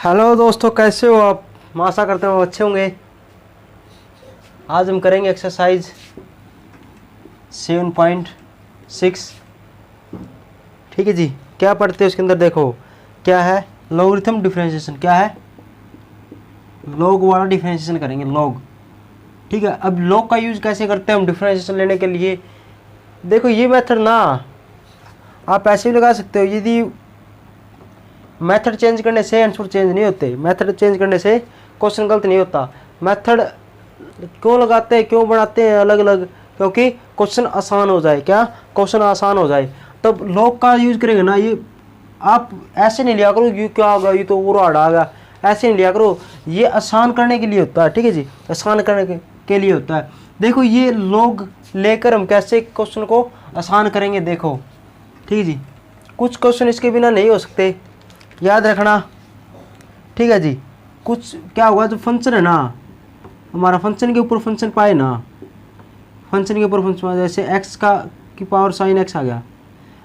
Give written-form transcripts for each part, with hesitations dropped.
Hello दोस्तों, कैसे हो आप? मैं आशा करता हूँ अच्छे होंगे। आज हम करेंगे एक्सरसाइज 7.6। ठीक है जी। क्या पढ़ते हैं उसके अंदर? देखो क्या है, लॉगरिथम डिफरेंशिएशन। क्या है? लॉग वाला डिफरेंशिएशन करेंगे, लॉग। ठीक है। अब लॉग का यूज कैसे करते हैं हम डिफरेंशिएशन लेने के लिए? देखो ये मेथड ना आप ऐसे भी लगा सकते हो। यदि मेथड चेंज करने से आंसर चेंज नहीं होते, मेथड चेंज करने से क्वेश्चन गलत नहीं होता। मेथड क्यों लगाते हैं, क्यों बनाते हैं अलग अलग? क्योंकि क्वेश्चन आसान हो जाए। क्या? क्वेश्चन आसान हो जाए। तब लॉग का यूज करेंगे ना। ये आप ऐसे नहीं लिया करो ये क्या आ गया, ये तो पूरा हार्ड आ गया, ऐसे नहीं लिया करो। ये आसान करने के लिए होता है। ठीक है जी, आसान करने के लिए होता है। देखो ये लॉग लेकर हम कैसे क्वेश्चन को आसान करेंगे, देखो। ठीक है जी, कुछ क्वेश्चन इसके बिना नहीं हो सकते, याद रखना। ठीक है जी। कुछ क्या हुआ, जो फंक्शन है ना हमारा, फंक्शन के ऊपर फंक्शन पाए ना, फंक्शन के ऊपर फंक्शन, जैसे एक्स का की पावर साइन एक्स आ गया।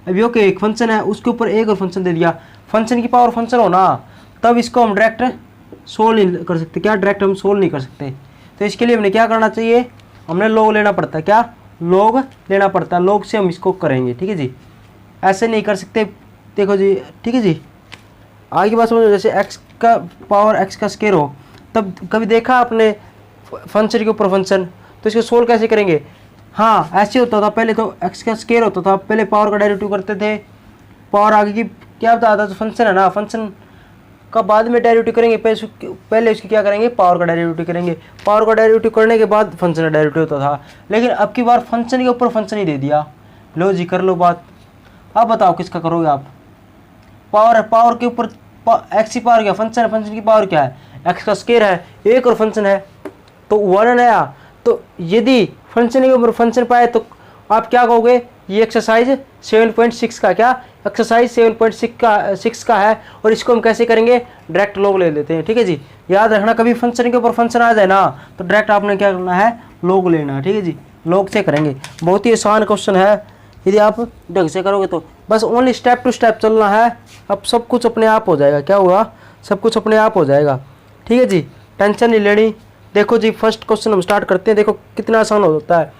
अब यो के एक फंक्शन है, उसके ऊपर एक और फंक्शन दे दिया। फंक्शन की पावर फंक्शन हो ना, तब इसको हम डायरेक्ट सोल्व नहीं कर सकते। क्या? डायरेक्ट हम सोल्व नहीं कर सकते। तो इसके लिए हमने क्या करना चाहिए, हमने लॉग लेना पड़ता है। क्या? लॉग लेना पड़ता है। लॉग से हम इसको करेंगे। ठीक है जी, ऐसे नहीं कर सकते। देखो जी, ठीक है जी, आगे की बात समझो। जैसे x का पावर x का स्क्वायर हो, तब कभी देखा आपने फंक्शन के ऊपर फंक्शन, तो इसको सोल्व कैसे करेंगे? हाँ, ऐसे होता था पहले। तो x का स्क्वायर होता था, पहले पावर का डेरिवेटिव करते थे। पावर आगे की क्या बताया था, तो फंक्शन है ना, फंक्शन का बाद में डेरिवेटिव करेंगे। पहले उसकी क्या करेंगे, पावर का डेरिवेटिव करेंगे। पावर का डेरिवेटिव करने के बाद फंक्शन का डेरिवेटिव होता था। लेकिन अब की बार फंक्शन के ऊपर फंक्शन ही दे दिया। लो जी, कर लो बात। अब बताओ किसका करोगे आप? पावर है, पावर के ऊपर एक्स की पावर क्या, फंक्शन है, फंक्शन की पावर क्या है, एक्स का स्क्वायर है, एक और फंक्शन है तो वन आया। तो यदि फंक्शन के ऊपर फंक्शन पाए तो आप क्या कहोगे, ये एक्सरसाइज 7.6 का, क्या एक्सरसाइज 7.6 का है। और इसको हम कैसे करेंगे, डायरेक्ट लॉग ले लेते हैं। ठीक है जी, याद रखना, कभी फंक्शन के ऊपर फंक्शन आ जाए ना, तो डायरेक्ट आपने क्या करना है, लॉग लेना है। ठीक है जी, लॉग से करेंगे। बहुत ही आसान क्वेश्चन है, यदि आप ढंग से करोगे तो। बस ओनली स्टेप टू स्टेप चलना है। अब सब कुछ अपने आप हो जाएगा। क्या हुआ? सब कुछ अपने आप हो जाएगा। ठीक है जी, टेंशन नहीं लेनी। देखो जी, फर्स्ट क्वेश्चन हम स्टार्ट करते हैं। देखो कितना आसान होता है,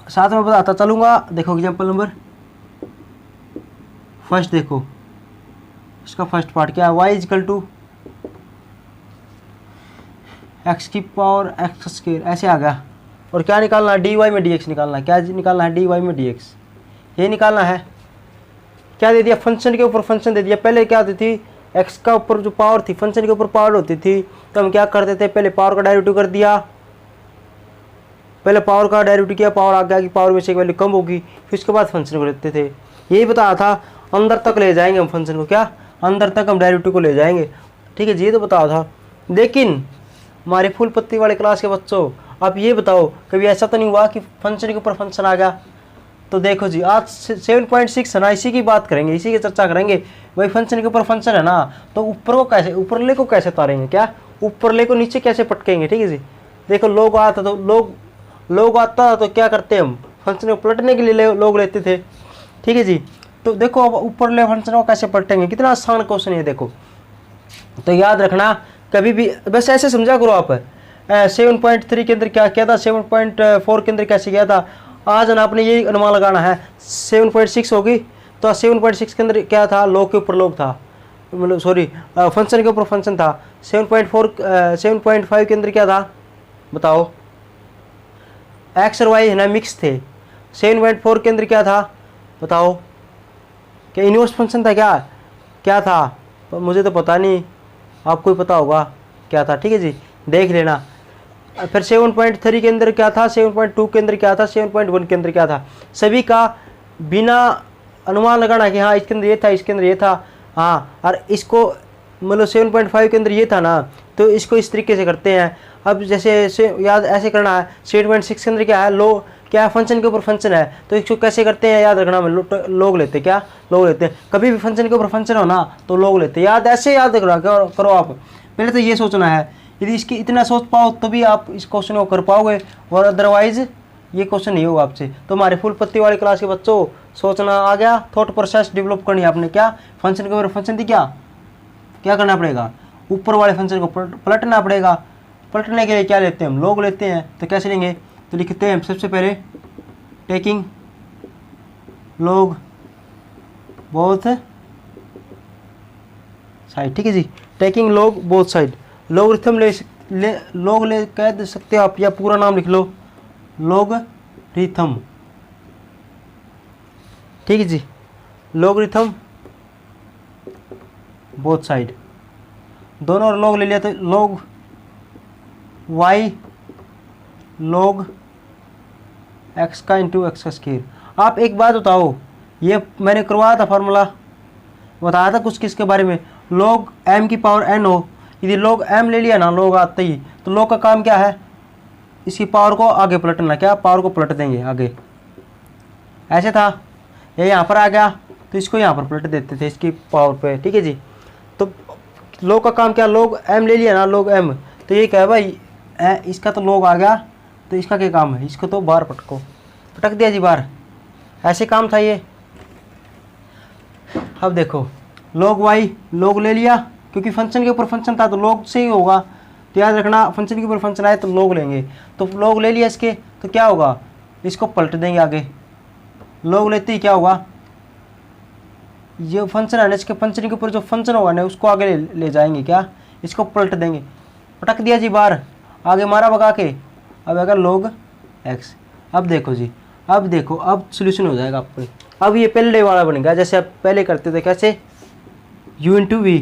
साथ में बताता चलूँगा। देखो एग्जाम्पल नंबर फर्स्ट, देखो इसका फर्स्ट पार्ट क्या है, y इजकल टू एक्स की पावर एक्स स्क्वायर, ऐसे आ गया। और क्या निकालना है, डी वाई में डी एक्स निकालना है। क्या निकालना है, डी वाई में डी एक्स, ये निकालना है। क्या दे दिया, फंक्शन के ऊपर फंक्शन दे दिया। पहले क्या होती थी, एक्स का ऊपर जो पावर थी, फंक्शन के ऊपर पावर होती थी, तो हम क्या करते थे, पहले पावर का डेरिवेटिव कर दिया। पहले पावर का डेरिवेटिव किया, पावर आ गया कि पावर में से एक वैल्यू कम होगी, फिर उसके बाद फंक्शन को लेते थे। यही बताया था, अंदर तक ले जाएंगे हम फंक्शन को। क्या? अंदर तक हम डेरिवेटिव को ले जाएंगे। ठीक है जी, ये तो बताया था। लेकिन हमारे फुल पत्ती वाले क्लास के बच्चों, आप ये बताओ, कभी ऐसा तो नहीं हुआ कि फंक्शन के ऊपर फंक्शन आ गया? तो देखो जी, आज 7.6 है ना, इसी की बात करेंगे, इसी की चर्चा करेंगे। वही फंक्शन के ऊपर फंक्शन है ना, तो ऊपर को कैसे, ऊपरले को कैसे उतारेंगे, क्या ऊपरले को नीचे कैसे पटकेंगे? ठीक है जी, देखो लोग आता तो लोग आता तो क्या करते हम, फंक्शन को पलटने के लिए लोग लेते थे। ठीक है जी, तो देखो अब ऊपरले फंक्शन को कैसे पलटेंगे, कितना आसान क्वेश्चन है। देखो तो याद रखना, कभी भी बस ऐसे समझा करो आप। 7.3 के अंदर क्या किया था, 7.4 के अंदर कैसे किया था। आज ना आपने यही अनुमान लगाना है, 7.6 होगी तो 7.6 के अंदर क्या था, लॉग के ऊपर लॉग था, मतलब सॉरी फंक्शन के ऊपर फंक्शन था। 7.5 के अंदर क्या था बताओ, एक्स और वाई है ना, मिक्स थे। 7.4 के अंदर क्या था बताओ, क्या इनवर्स फंक्शन था, क्या क्या था, तो मुझे तो पता नहीं, आपको ही पता होगा क्या था। ठीक है जी, देख लेना। फिर 7.3 के अंदर क्या था, 7.2 के अंदर क्या था, 7.1 के अंदर क्या था। सभी का बिना अनुमान लगाना कि हाँ इसके अंदर ये था, इसके अंदर ये था, हाँ, और इसको मतलब 7.5 के अंदर ये था ना, तो इसको इस तरीके से करते हैं। अब जैसे याद ऐसे करना है, 7.6 के अंदर क्या है, लो क्या है, फंक्शन के ऊपर फंक्शन है, तो इसको कैसे करते हैं, याद रखना, लोग लेते, क्या लोग लेते हैं। कभी भी फंक्शन के ऊपर फंक्शन हो ना तो लोग लेते, याद ऐसे याद करो आप। पहले तो ये सोचना है, यदि इसकी इतना सोच पाओ तभी आप इस क्वेश्चन को कर पाओगे, और अदरवाइज ये क्वेश्चन नहीं होगा आपसे। तो हमारे फुल पत्ती वाली क्लास के बच्चों, सोचना आ गया, थॉट प्रोसेस डेवलप करनी है आपने। क्या फंक्शन के ऊपर फंक्शन थी, क्या क्या करना पड़ेगा, ऊपर वाले फंक्शन को पलटना पड़ेगा। पलटने के लिए क्या लेते हैं हम, लॉग लेते हैं। तो कैसे लेंगे, तो लिखते हैं सबसे पहले टेकिंग लॉग बोथ साइड, ठीक है जी, taking log both side. Logarithm log ले कह दे सकते हो आप, या पूरा नाम लिख लो लॉगरिथम, ठीक है जी, लॉगरिथम बोथ साइड, दोनों लॉग ले लिया तो लॉग y log x का इंटू एक्स का स्क्वायर। आप एक बात बताओ, ये मैंने करवाया था फार्मूला, बताया था कुछ किसके बारे में, log m की पावर n हो, यदि log m ले लिया ना log आते ही, तो log का काम क्या है, इसकी पावर को आगे पलटना, क्या पावर को पलट देंगे आगे, ऐसे था, ये यहाँ पर आ गया तो इसको यहाँ पर पलट देते थे इसकी पावर पे, ठीक है जी। तो log का काम क्या, log m ले लिया ना log m, तो ये क्या है भाई, इसका तो log आ गया, तो इसका क्या काम है, इसको तो बाहर पटक दिया जी बाहर, ऐसे काम था ये। अब देखो log y log ले लिया, क्योंकि फंक्शन के ऊपर फंक्शन था तो log से ही होगा, तो याद रखना फंक्शन के ऊपर फंक्शन आए तो log लेंगे। तो log ले लिया इसके, तो क्या होगा, इसको पलट देंगे आगे, log लेते ही क्या होगा, ये फंक्शन है ना, इसके फंक्शन के ऊपर जो फंक्शन होगा ना उसको आगे ले जाएंगे, क्या इसको पलट देंगे, पटक दिया जी बाहर, आगे मारा भगा के, अब आएगा log x। अब देखो जी, अब देखो अब सोल्यूशन हो जाएगा आपको। अब ये पहले वाला बनेगा जैसे आप पहले करते थे, कैसे u इंटू वी,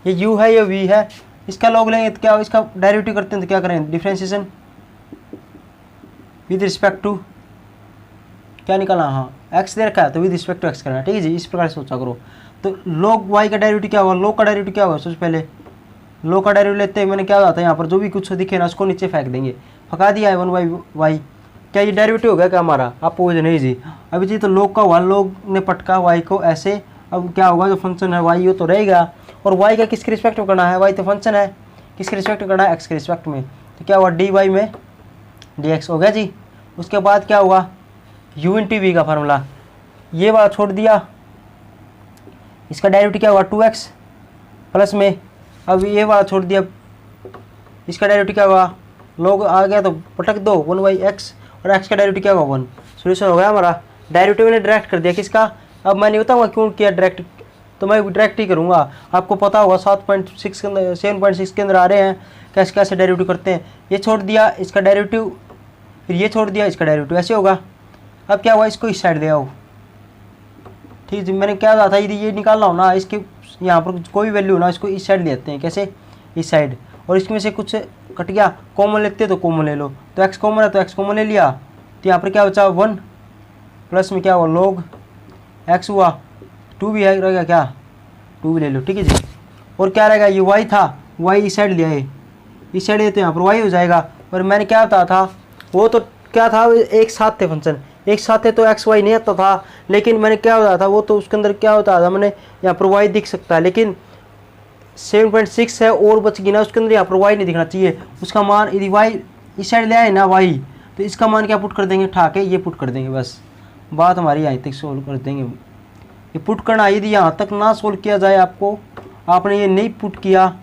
ये u है ये v है, इसका log लेंगे तो क्या, इसका डेरिवेटिव करते हैं तो क्या करें, डिफ्रेंशिएशन विद रिस्पेक्ट टू क्या निकालना, हाँ x दे रखा है तो विद रिस्पेक्ट टू x करना, ठीक है जी, इस प्रकार से सोचा करो। तो log y का डेरिवेटिव क्या होगा, log का डेरिवेटिव क्या होगा, सबसे पहले log का डेरिवेटिव लेते हैं, मैंने क्या होता है यहाँ पर जो भी कुछ दिखे ना उसको नीचे फेंक देंगे, फका दिया है 1/y, क्या ये डेरिवेटिव हो गया क्या हमारा, आप पूछ नहीं जी, अभी जी तो log का हुआ, log ने पटका y को ऐसे, अब क्या होगा जो फंक्शन है y वो तो रहेगा, और y का किसके रिस्पेक्ट में करना है, y तो फंक्शन है, किसके रिस्पेक्ट में करना है, x के रिस्पेक्ट में, तो क्या हुआ dy में dx हो गया जी। उसके बाद क्या हुआ, u इंटू वी का फार्मूला, ये वाला छोड़ दिया, इसका डेरिवेटिव क्या हुआ 2x प्लस में, अब ये वाला छोड़ दिया, इसका डेरिवेटिव क्या हुआ, log आ गया तो पटक दो 1/x, और x का डेरिवेटिव क्या हुआ 1, सोल्यूशन हो गया हमारा। डेरिवेटिव मैंने डायरेक्ट कर दिया किसका, अब मैं नहीं बताऊंगा क्यों किया डायरेक्ट, तो मैं डायरेक्ट ही करूँगा, आपको पता होगा 7.6 के अंदर 7.6 के अंदर आ रहे हैं कैसे कैसे डेरिवेटिव करते हैं। ये छोड़ दिया इसका डेरिवेटिव, फिर ये छोड़ दिया इसका डेरिवेटिव, ऐसे होगा। अब क्या हुआ, इसको इस साइड ले आओ, ठीक है, मैंने क्या कहा था, यदि ये निकालना हो ना, इसके यहाँ पर कोई वैल्यू ना, इसको इस साइड लेते हैं, कैसे इस साइड, और इसमें से कुछ कट गया, कॉमन लेते हैं तो कॉमन ले लो, तो x कॉमन है तो x कॉमन ले लिया, तो यहाँ पर क्या बचा 1 प्लस में क्या हुआ log x हुआ, 2 भी है रहेगा क्या, 2 भी ले लो, ठीक है जी। और क्या रहेगा, ये y था, y इस साइड लिया है, इस साइड लेते हैं, यहाँ पर y हो जाएगा। और मैंने क्या बताया था, वो तो क्या था, एक साथ थे फंक्शन, एक साथ थे तो एक्स वाई नहीं आता था, लेकिन मैंने क्या बताया था, वो तो उसके अंदर क्या होता था, मैंने यहाँ पर वाई दिख सकता है, लेकिन 7.6 है और बच गई ना, उसके अंदर यहाँ पर वाई नहीं दिखना चाहिए, उसका मान यदि वाई इस साइड ले आए ना वाई, तो इसका मान क्या पुट कर देंगे, ठाके ये पुट कर देंगे, बस बात हमारी यहाँ तक सोल्व कर देंगे। ये पुट करना यदि यहाँ तक ना सोल्व किया जाए, आपको आपने ये नहीं पुट किया,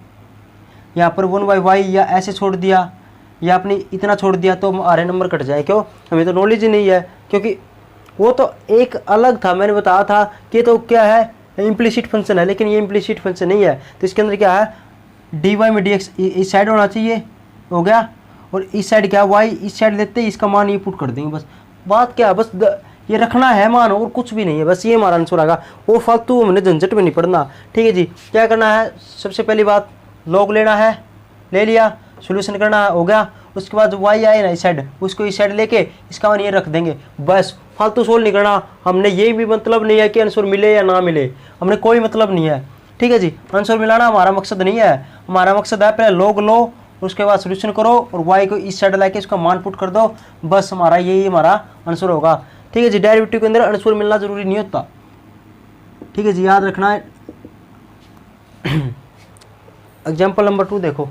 यहाँ पर 1/y या ऐसे छोड़ दिया, या आपने इतना छोड़ दिया, तो हमारे नंबर कट जाए, क्यों, हमें तो नॉलेज ही नहीं है, क्योंकि वो तो एक अलग था, मैंने बताया था कि तो क्या है इम्प्लिसिट फंक्शन है, लेकिन ये इम्प्लिसिट फंक्शन नहीं है, तो इसके अंदर क्या है dy में dx इस साइड होना चाहिए, हो गया, और इस साइड क्या y इस साइड लेते ही इसका मान ये पुट कर देंगे, बस बात क्या है, बस ये रखना है मान, और कुछ भी नहीं है, बस ये हमारा आंसर आएगा, वो फालतू हमने झंझट में नहीं पड़ना, ठीक है जी। क्या करना है, सबसे पहली बात log लेना है, ले लिया, सोल्यूशन करना हो गया, उसके बाद y आए ना इस साइड, उसको इस साइड लेके इसका मान ये रख देंगे, बस फालतू सोल्व नहीं करना, हमने ये भी मतलब नहीं है कि आंसर मिले या ना मिले, हमने कोई मतलब नहीं है, ठीक है जी। आंसर मिलाना हमारा मकसद नहीं है, हमारा मकसद है पहले log लो, उसके बाद सोल्यूशन करो और y को इस साइड लाके इसका मान पुट कर दो, बस हमारा यही हमारा आंसर होगा, ठीक है जी। डेरिवेटिव के अंदर आंसर मिलना जरूरी नहीं होता, ठीक है जी, याद रखना है। एग्जाम्पल नंबर 2 देखो,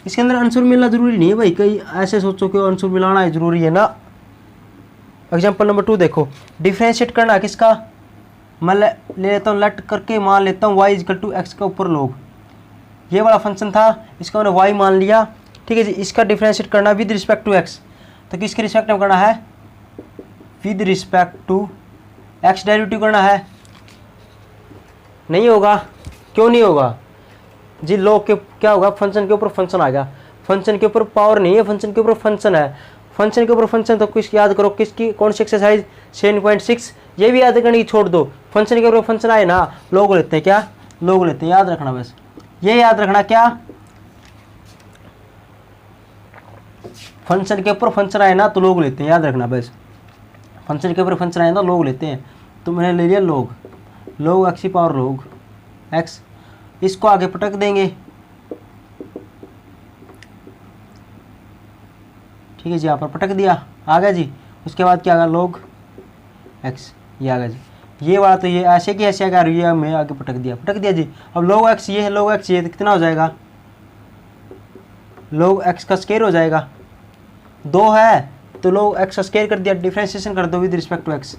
इसके अंदर आंसर मिलना जरूरी नहीं है भाई, कहीं ऐसे सोचो कि आंसर मिलाना है जरूरी है ना। एग्जाम्पल नंबर 2 देखो, डिफ्रेंशिएट करना किसका, मैं ले लेता हूँ लेट करके मान लेता हूँ y इजकल टू एक्स के ऊपर लोग, ये वाला फंक्शन था, इसका मैंने y मान लिया, ठीक है जी। इसका डिफ्रेंशिएट करना विद रिस्पेक्ट टू x, तो किसके रिस्पेक्ट में करना है, with respect to x derivative करना है। नहीं होगा, क्यों नहीं होगा जी, log के क्या होगा, फंक्शन के ऊपर फंक्शन आ गया, फंक्शन के ऊपर पावर नहीं है, फंक्शन के ऊपर फंक्शन है, फंक्शन के ऊपर फंक्शन, तो किस याद करो किसकी, कौन सी एक्सरसाइज 7.6, ये भी याद करने की छोड़ दो, फंक्शन के ऊपर फंक्शन आए ना लोग लेते हैं, क्या लोग लेते हैं, याद रखना बस, ये याद रखना, क्या फंक्शन के ऊपर फंक्शन आए ना तो लोग लेते हैं, याद रखना बस, फंक्शन के ऊपर फंक्शन आए ना लोग लेते हैं। तो मैंने ले लिया लोग, लोग एक्स की पावर लोग एक्स, इसको आगे पटक देंगे, ठीक है जी, यहाँ पर पटक दिया, आ गया जी। उसके बाद क्या आ गया, लोग एक्स, ये आ गया जी, ये वाला तो ये ऐसे की ऐसे आ गया, मैं आगे पटक दिया जी। अब लोग एक्स ये है, लोग एक्स ये, तो कितना हो जाएगा, लोग एक्स का स्केयर हो जाएगा, 2 है तो लोग एक्स का स्केयर कर दिया, डिफ्रेंशिएशन कर दो विद रिस्पेक्ट टू एक्स,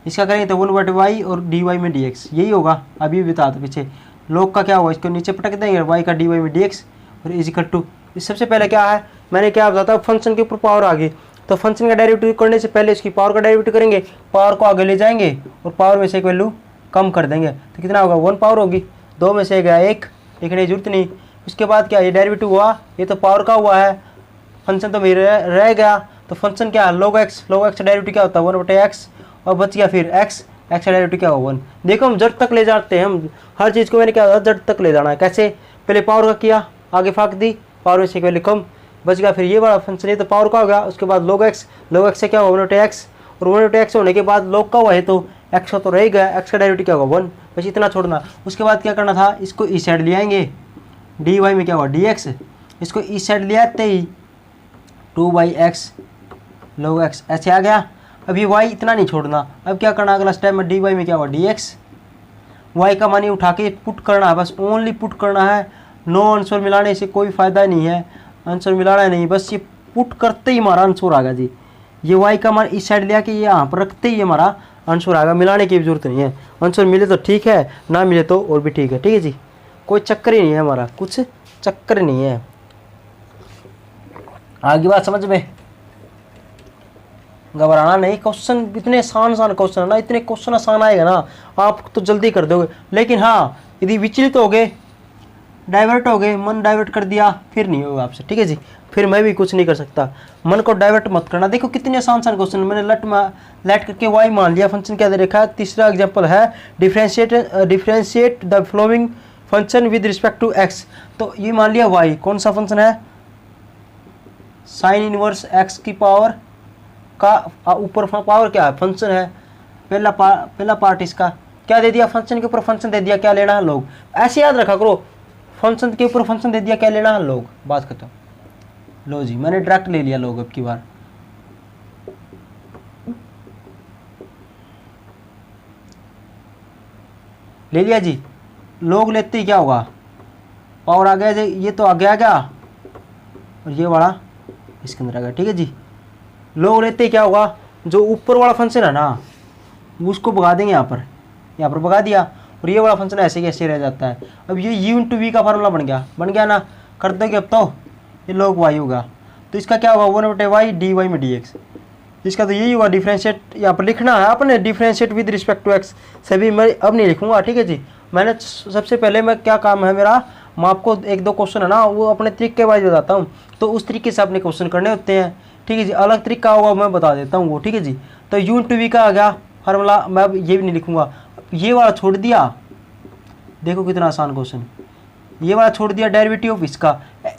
इसका करेंगे तो 1/y और dy में dx, यही होगा, अभी बता दो पीछे। लोग का क्या होगा, इसको नीचे पटक देंगे, y का dy में dx और इजिकल टू, सबसे पहले क्या है, मैंने क्या बताया, फंक्शन के ऊपर पावर आ गई, तो फंक्शन का डेरिवेटिव करने से पहले इसकी पावर का डेरिवेटिव करेंगे, पावर को आगे ले जाएंगे और पावर में से एक वैल्यू कम कर देंगे, तो कितना होगा, 1 पावर होगी, 2 में से गया 1, लिखने की जरूरत नहीं। उसके बाद क्या, ये डेरिवेटिव हुआ, ये तो पावर का हुआ है, फंक्शन तो मेरे रह गया, तो फंक्शन क्या है, लोग एक्स का डेरिवेटिव क्या होता है 1/x, और बच गया फिर x का डेरिवेटिव क्या होगा 1। देखो हम जड़ तक ले जाते हैं, हम हर चीज़ को मैंने क्या जड़ तक ले जाना है, कैसे, पहले पावर का किया, आगे फाक दी, पावर में से एक वैल्यू कम, बच गया फिर ये वाला फंक्शन, ये तो पावर का होगा। उसके बाद लोग एक्स से क्या होगा 1/x, और 1/x होने के बाद लोग का हुआ है तो x का तो रह गया, x का डेरिवेटिव क्या होगा 1, बस इतना छोड़ना। उसके बाद क्या करना था, इसको इस साइड ले आएंगे, dy में क्या होगा dx, इसको इस साइड ले आते ही 2/x लोग x ऐसे आ गया। अब ये y इतना नहीं छोड़ना, अब क्या करना, अगला स्टेप में dy में क्या होगा dx, y का मान उठा के पुट करना है, बस ओनली पुट करना है, नो आंसर मिलाने से कोई फ़ायदा नहीं है, आंसर मिलाना नहीं, बस ये पुट करते ही हमारा आंसर आ गया जी। ये y का मान इस साइड ले आके ये यहाँ पर रखते ही हमारा आंसर आ गया, मिलाने की भी जरूरत नहीं है, आंसर मिले तो ठीक है, ना मिले तो और भी ठीक है, ठीक है जी, कोई चक्कर ही नहीं है हमारा, कुछ चक्कर नहीं है। आगे बात समझ में, घबराना नहीं, क्वेश्चन इतने आसान क्वेश्चन है ना, इतने क्वेश्चन आसान आएगा ना आप तो जल्दी कर दोगे, लेकिन हाँ यदि विचलित हो गए, डाइवर्ट हो गए, मन डाइवर्ट कर दिया, फिर नहीं होगा आपसे, ठीक है जी, फिर मैं भी कुछ नहीं कर सकता, मन को डाइवर्ट मत करना। देखो कितने आसान क्वेश्चन, मैंने लेट करके y मान लिया, फंक्शन क्या दे रखा है। तीसरा एग्जांपल है differentiate the following function with respect to x, तो ये मान लिया y, कौन सा फंक्शन है, साइन इनवर्स x की पावर का ऊपर पावर क्या है, फंक्शन है, पहला पार्ट इसका क्या दे दिया, फंक्शन के ऊपर फंक्शन दे दिया, क्या लेना है लोग, ऐसे याद रखा करो, फंक्शन के ऊपर फंक्शन दे दिया, क्या लेना है लोग, बात खत्म। लो जी मैंने डायरेक्ट ले लिया लोग, अब की बार ले लिया जी, लोग लेते ही क्या होगा, पावर आ गया जी, ये तो आगे आ गया और ये वाला इसके अंदर आ गया, ठीक है जी। लोग लेते ही क्या होगा, जो ऊपर वाला फंक्शन है ना उसको भगा देंगे, यहाँ पर भगा दिया, और ये वाला फंक्शन ऐसे कैसे रह जाता है। अब ये u इंटू वी का फार्मूला बन गया ना, कर दोगे अब तो ये लोग y होगा, तो इसका क्या होगा 1/y dy में dx, इसका तो यही हुआ डिफ्रेंशिएट, यहाँ पर लिखना है आपने differentiate with respect to x, सभी मैं अब नहीं लिखूंगा, ठीक है जी। मैंने सबसे पहले मैं क्या काम है मेरा, मैं आपको 1-2 क्वेश्चन है ना वो अपने तरीके वाइज बताता हूँ, तो उस तरीके से अपने क्वेश्चन करने होते हैं, ठीक है जी। अलग तरीका होगा मैं बता देता हूँ वो, ठीक है जी। तो u इंटू वी का आ गया फार्मूला, मैं अब ये भी नहीं लिखूंगा, ये वाला छोड़ दिया, देखो कितना आसान क्वेश्चन, ये वाला छोड़ दिया डेरिवेटिव ऑफ इसका,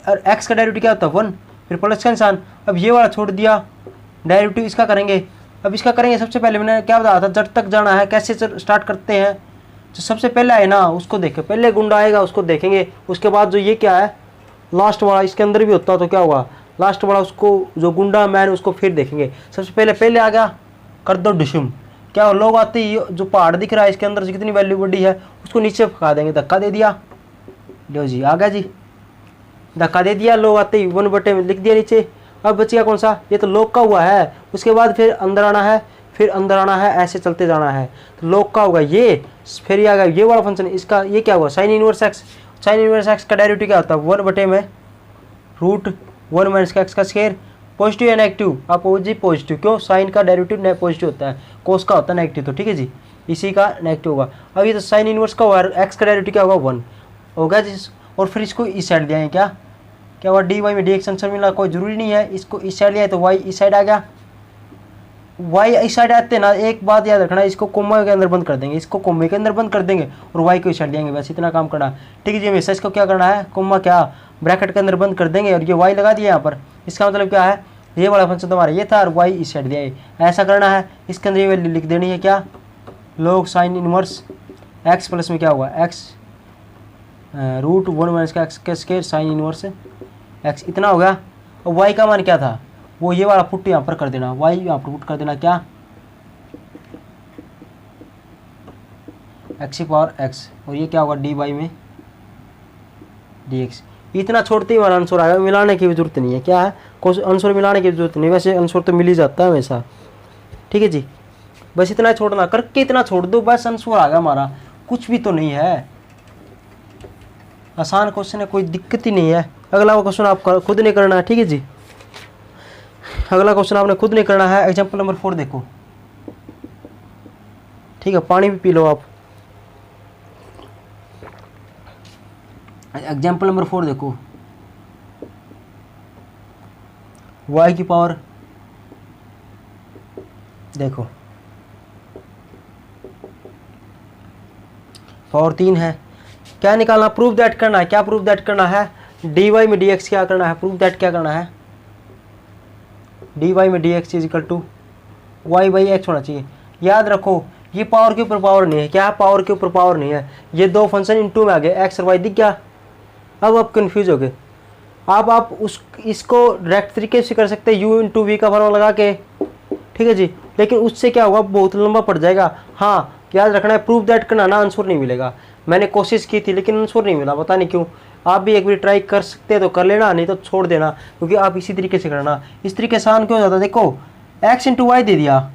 और x का डेरिवेटिव क्या होता है 1, फिर प्लस का निशान, अब ये वाला छोड़ दिया, डेरिवेटिव इसका करेंगे। अब इसका करेंगे, सबसे पहले मैंने क्या बताया था, जड़ तक जाना है, कैसे स्टार्ट करते हैं, जो सबसे पहले आए ना उसको देखें, पहले गुंडा आएगा उसको देखेंगे, उसके बाद जो ये क्या है लास्ट वाला, इसके अंदर भी होता तो क्या होगा लास्ट वाला, उसको जो गुंडा मैन उसको फिर देखेंगे। सबसे पहले आ गया, कर दो डिशुम, क्या हो, लोग आते ही जो पहाड़ दिख रहा है इसके अंदर से कितनी वैल्यू बड़ी है उसको नीचे फंका देंगे, धक्का दे दिया, लो जी आ गया जी, धक्का दे दिया, लोग आते ही 1/में लिख दिया नीचे। अब बच गया कौन सा, ये तो लोग का हुआ है। उसके बाद फिर अंदर आना है, फिर अंदर आना है, ऐसे चलते जाना है। तो log का होगा ये, फिर ये आ गया ये वाला फंक्शन, इसका ये क्या हुआ sine inverse x. Sine inverse x का डेरिवेटिव क्या होता है 1/में √1 - एक्स का स्क्वायर, पॉजिटिव या नेगेटिव, आपको जी पॉजिटिव, क्यों साइन का डेरिवेटिव पॉजिटिव होता है, कोस का होता है नेगेटिव, तो ठीक है जी इसी का नेगेटिव होगा। अब ये तो साइन इनवर्स का हुआ, एक्स का डेरिवेटिव क्या होगा 1 होगा जी। और फिर इसको इस साइड दिया है, क्या क्या हुआ dy में dx आंसर मिला, कोई जरूरी नहीं है इसको इस साइड लिया है तो y इस साइड आ गया, y इस साइड आते ना, एक बात याद रखना इसको कोमा के अंदर बंद कर देंगे, इसको कोमे के अंदर बंद कर देंगे और y को इस साइड लेंगे, बस इतना काम करना ठीक है जी। हमेशा इसको क्या करना है कोमा क्या ब्रैकेट के अंदर बंद कर देंगे और ये y लगा दिया यहाँ पर, इसका मतलब क्या है ये वाला फंक्शन तुम्हारा ये था और y इस साइड दिया है, ऐसा करना है। इसके अंदर ये वैल्यू लिख देनी है क्या log sine inverse x plus में क्या हुआ x √1 - एक्स का स्क्वायर साइन इनवर्स x, इतना हो गया। और y का मान क्या था वो ये वाला पुट यहाँ पर कर देना, y यहाँ पर पुट कर देना क्या x⁴x, और ये क्या होगा dy में dx। इतना छोड़ते ही हमारा आंसर आएगा, मिलाने की भी जरूरत नहीं है, क्या है आंसर मिलाने की जरूरत नहीं, वैसे आंसर तो मिल ही जाता है हमेशा, ठीक है जी। बस इतना छोड़ना करके इतना छोड़ दो बस आंसर आ गया हमारा, कुछ भी तो नहीं है, आसान क्वेश्चन है, कोई दिक्कत ही नहीं है। अगला क्वेश्चन आप खुद नहीं करना है, ठीक है जी। अगला क्वेश्चन आपने खुद नहीं करना है। एग्जाम्पल नंबर 4 देखो, ठीक है पानी भी पी लो आप। एग्जाम्पल नंबर 4 देखो, y की पावर देखो पावर 3 है, क्या निकालना प्रूफ दैट करना है, क्या प्रूफ दैट करना है dy में dx क्या करना है, प्रूफ दैट क्या करना है dy में dx is equal to y/x होना चाहिए। याद रखो ये पावर के ऊपर पावर नहीं है, क्या है पावर के ऊपर पावर नहीं है, ये दो फंक्शन इनटू में आ गए x और y दिख गया। अब आप कंफ्यूज हो गए, अब आप इसको डायरेक्ट तरीके से कर सकते हैं u × v का फॉर्मूला लगा के, ठीक है जी, लेकिन उससे क्या होगा बहुत लंबा पड़ जाएगा। हाँ याद रखना है प्रूफ दैट करना ना, आंसर नहीं मिलेगा। मैंने कोशिश की थी लेकिन आंसर नहीं मिला, पता नहीं क्यों। आप भी एक बार ट्राई कर सकते हैं तो कर लेना, नहीं तो छोड़ देना, क्योंकि आप इसी तरीके से करना। इस तरीके से आसान क्यों हो जाता, देखो x × y दे दिया,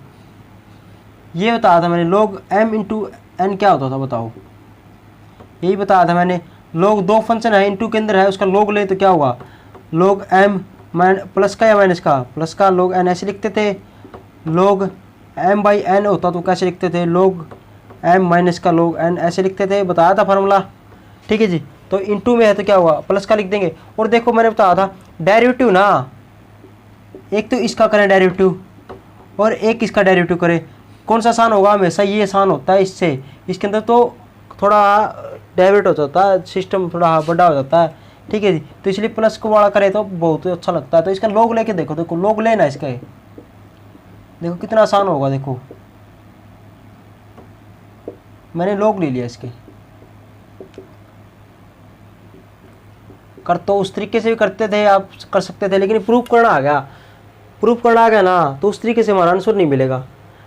ये बताया था मैंने log m × n क्या होता था बताओ, यही बताया था मैंने। log दो फंक्शन है इंटू के अंदर है, उसका log ले तो क्या होगा log m प्लस का या माइनस का, प्लस का log n ऐसे लिखते थे, log m/n होता तो कैसे लिखते थे log m माइनस का log n ऐसे लिखते थे, बताया था फार्मूला, ठीक है जी। तो इंटू में है तो क्या हुआ प्लस का लिख देंगे। और देखो मैंने बताया था डेरिवेटिव ना, एक तो इसका करें डेरिवेटिव और एक इसका डेरिवेटिव करें, कौन सा आसान होगा, हमेशा ये आसान होता है इससे, इसके अंदर तो थोड़ा डेरिवेट हो जाता है, सिस्टम थोड़ा बड़ा हो जाता है, ठीक है जी। तो इसलिए प्लस को वाला करे तो बहुत अच्छा लगता है। तो इसका log लेके देखो, देखो log लेना इसका, देखो कितना आसान होगा, देखो मैंने log ले लिया इसके। कर तो उस तरीके से भी करते थे, आप कर सकते थे, लेकिन प्रूफ करना आ गया, प्रूफ करना आ गया ना तो उस तरीके से हमारा आंसर नहीं मिलेगा।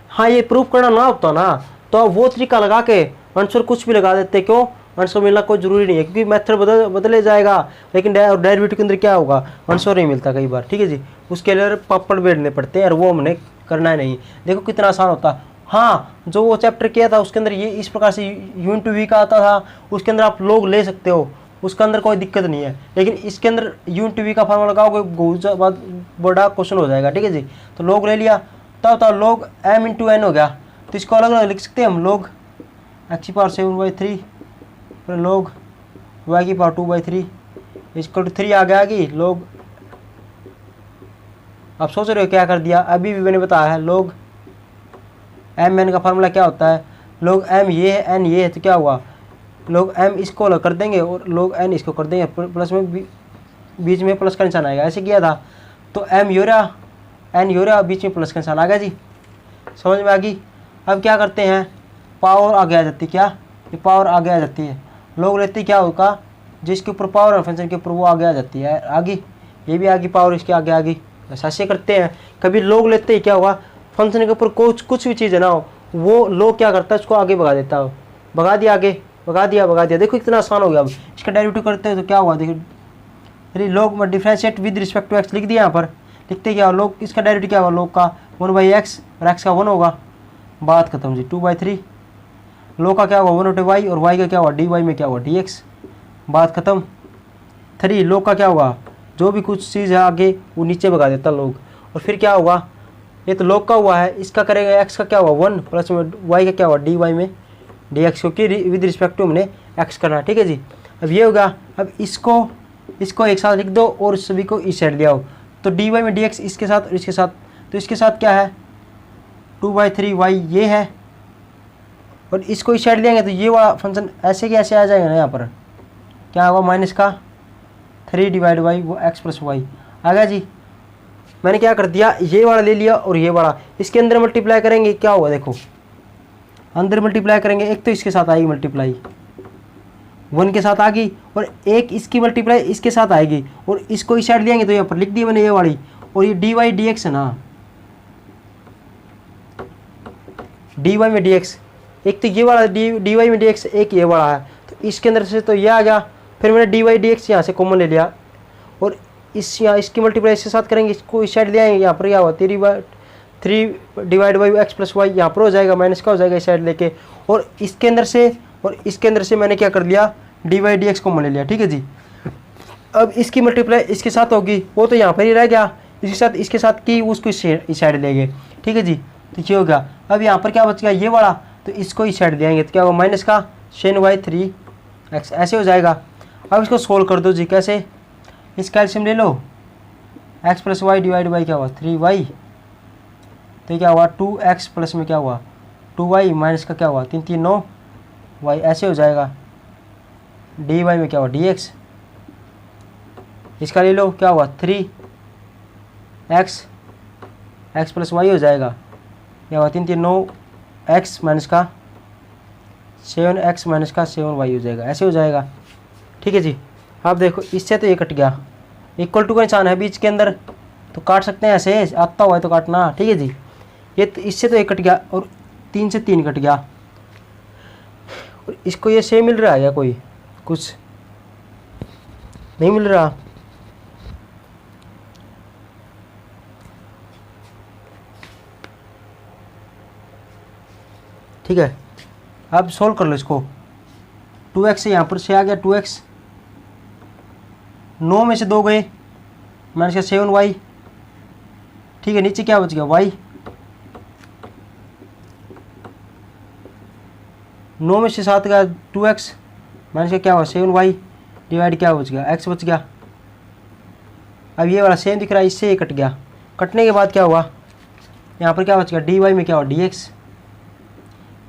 हाँ ये प्रूफ करना ना होता ना तो आप वो तरीका लगा के आंसर कुछ भी लगा देते, क्यों आंसर मिलना कोई जरूरी नहीं है, क्योंकि मेथड बदले जाएगा, लेकिन डेरिवेटिव के अंदर क्या होगा आंसर नहीं मिलता कई बार, ठीक है जी। उसके लिए पापड़ बेचने पड़ते हैं और वो हमने करना है नहीं। देखो कितना आसान होता। हाँ जो वो चैप्टर किया था उसके अंदर ये इस प्रकार से u × v का आता था, उसके अंदर आप log ले सकते हो, उसके अंदर कोई दिक्कत नहीं है। लेकिन इसके अंदर u × v का फार्मूला लगाओगे बहुत बड़ा क्वेश्चन हो जाएगा, ठीक है जी। तो log ले लिया, तब तो log m × n हो गया, तो इसको अलग अलग लिख सकते हैं हम, log x⁴ फिर log y⁴ इक्वल टू 3 आ गया कि log, आप सोच रहे हो क्या कर दिया, अभी भी मैंने बताया है log m n का फार्मूला क्या होता है, log m ये है n ये है, तो क्या हुआ log m इसको अलग कर देंगे और log n इसको कर देंगे, प्लस में बीच में प्लस का निशान आएगा, ऐसे किया था। तो m यूरा n यूरा बीच में प्लस का निशान आ गया जी, समझ में आ गई। अब क्या करते हैं पावर आगे आ जाती है, क्या ये पावर आगे आ जाती है, log लेते क्या होगा जिसके ऊपर पावर है फंक्शन के ऊपर वो आगे आ जाती है, आगे ये भी आगे पावर इसके आगे आगे, ऐसे करते हैं। कभी log लेते ही क्या होगा फंक्शन के ऊपर कुछ भी चीज़ है ना वो log क्या करता है उसको आगे भगा देता है, भगा दिया आगे, भगा दिया। देखो इतना आसान हो गया। अब इसका डेरिवेटिव करते हैं तो क्या हुआ, देखिए अरे log में differentiate with respect to x लिख दिया, यहाँ पर लिखते क्या log इसका डेरिवेटिव क्या होगा log का 1/x और x का 1 होगा, बात खत्म जी। 2/3 log का क्या हुआ 1/y और y का क्या हुआ dy में क्या हुआ dx, बात खत्म। 3 log का क्या हुआ, जो भी कुछ चीज़ है आगे वो नीचे भगा देता log, और फिर क्या होगा, ये तो log का हुआ है, इसका करेगा x का क्या हुआ 1 प्लस में y का क्या हुआ dy में dx, क्योंकि विद रिस्पेक्ट टू हमने x करना है, ठीक है जी। अब ये होगा, अब इसको एक साथ लिख दो और सभी को इस साइड ले आओ, तो dy में dx इसके साथ और इसके साथ, तो इसके साथ क्या है 2/3y ये है, और इसको इस साइड लेंगे तो ये वाला फंक्शन ऐसे कि ऐसे आ जाएगा ना, यहाँ पर क्या होगा माइनस का 3 डिवाइड बाई वो x प्लस वाई आ गया जी। मैंने क्या कर दिया, ये वाला ले लिया और ये वाला इसके अंदर मल्टीप्लाई करेंगे, क्या हुआ देखो, अंदर मल्टीप्लाई करेंगे, एक तो इसके साथ आएगी मल्टीप्लाई 1 के साथ आ गई, और एक इसकी मल्टीप्लाई इसके साथ आएगी, और इसको इस साइड लेंगे तो यहाँ पर लिख दी मैंने ये वाली, और ये dy dx है ना, dy में dx, एक तो ये वाला dy में dx, एक ये वाला है, तो इसके अंदर से तो ये आ गया, फिर मैंने dy dx यहाँ से कॉमन ले लिया, और यहाँ इसकी मल्टीप्लाई इसके साथ करेंगे, इसको इस साइड ले आएंगे, यहाँ पर क्या हुआ 3 divide by x plus y, यहाँ पर हो जाएगा माइनस का हो जाएगा इस साइड लेके, और इसके अंदर से मैंने क्या कर लिया dy dx कॉमन ले लिया, ठीक है जी। अब इसकी मल्टीप्लाई इसके साथ होगी, वो तो यहाँ पर ही रह गया, इसके साथ की उसको इस साइड ले गए, ठीक है जी। तो ये हो गया, अब यहाँ पर क्या बच गया ये वाला, तो इसको इस साइड देंगे तो क्या होगा माइनस का sin/3x ऐसे हो जाएगा। अब इसको सोल्व कर दो जी, कैसे, इस कैल्शियम ले लो, x plus y divide by क्या हुआ 3y, तो क्या हुआ 2x प्लस में क्या हुआ 2y माइनस का क्या हुआ 3 3 9 y ऐसे हो जाएगा, dy में क्या हुआ dx, इसका ले लो क्या हुआ 3x x प्लस वाई हो जाएगा, क्या हुआ 3 3 9 x माइनस का 7x माइनस का 7y हो जाएगा, ऐसे हो जाएगा, ठीक है जी। आप देखो इससे तो ये कट गया, इक्वल टू का निशान है बीच के अंदर, तो काट सकते हैं ऐसे, आता हुआ है तो काटना, ठीक है जी। ये तो इससे तो एक कट गया, और 3 से 3 कट गया, और इसको ये सेम मिल रहा है या कोई कुछ नहीं मिल रहा, ठीक है। अब सोल्व कर लो इसको, 2x से यहाँ पर से आ गया 2x, 9 में से 2 गए माइनस का 7y, ठीक है, नीचे क्या बच गया y, 9 में से 7 का 2x माइनस का क्या हुआ 7y डिवाइड क्या बच गया x बच गया। अब ये वाला सेम दिख रहा है, इससे ये कट गया, कटने के बाद क्या हुआ, यहाँ पर क्या बच गया dy में क्या हुआ dx,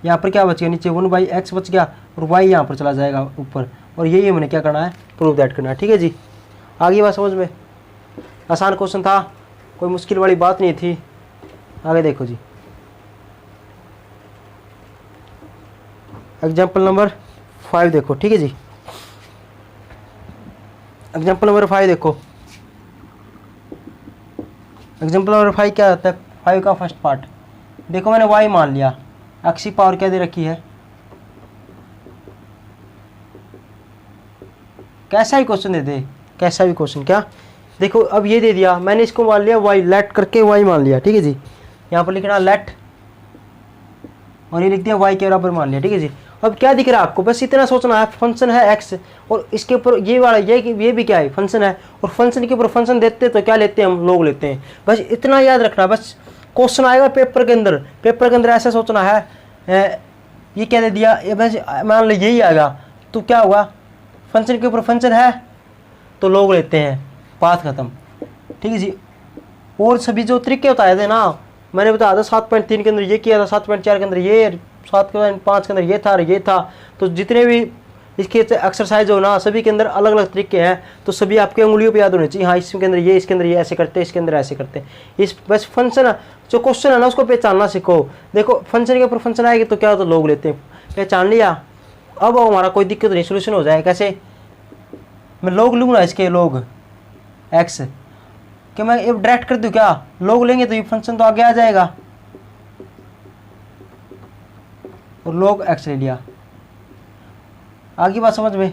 यहाँ पर क्या बच गया नीचे 1/x बच गया, और y यहाँ पर चला जाएगा ऊपर, और यही हमने क्या करना है प्रूव दैट करना है, ठीक है जी। आगे बात समझ में, आसान क्वेश्चन था, कोई मुश्किल वाली बात नहीं थी। आगे देखो जी, एग्जाम्पल नंबर 5 देखो, ठीक है जी। एग्जाम्पल नंबर 5 देखो, एग्जाम्पल नंबर 5 क्या आता है, 5 का फर्स्ट पार्ट देखो, मैंने y मान लिया, x की पावर क्या दे रखी है, कैसा ही क्वेश्चन दे दे, कैसा भी क्वेश्चन, क्या देखो अब ये दे दिया, मैंने इसको मान लिया y, लेट करके y मान लिया, ठीक है जी। यहाँ पर लिखना लेट, और ये लिख दिया y के बराबर मान लिया, ठीक है जी। अब क्या दिख रहा है आपको, बस इतना सोचना है, फंक्शन है x, और इसके ऊपर ये वाला ये भी क्या है फंक्शन है, और फंक्शन के ऊपर फंक्शन देते तो क्या लेते हैं हम लोग लेते हैं, बस इतना याद रखना। बस क्वेश्चन आएगा पेपर के अंदर ऐसा सोचना है, ये क्या दे दिया, ये बस मान लो यही आएगा, तो क्या हुआ फंक्शन के ऊपर फंक्शन है तो लोग लेते हैं, बात खत्म, ठीक है जी। और सभी जो तरीके बताए थे ना, मैंने बताया था 7.3 के अंदर ये किया था, 7.4 के अंदर ये, 7.5 के अंदर ये था, तो जितने भी इसके एक्सरसाइज हो ना, सभी के अंदर अलग अलग तरीके हैं, तो सभी आपके उंगलियों पे याद होने चाहिए, हाँ इसके अंदर ये, इसके अंदर ये ऐसे करते हैं, इसके अंदर ऐसे करते हैं। इस बस फंक्शन जो क्वेश्चन है ना उसको पहचानना सीखो। देखो फंक्शन के ऊपर फंक्शन आएगी तो क्या होता है, लोग लेते हैं, पहचान लिया, अब हमारा कोई दिक्कत नहीं, सोल्यूशन हो जाए। कैसे, मैं लोग लूँगा इसके, लोग एक्स कि मैं ये डायरेक्ट कर दूँ क्या, लोग लेंगे तो ये फंक्शन तो आगे आ जाएगा, और लोग एक्स ले लिया। आगे बात समझ में,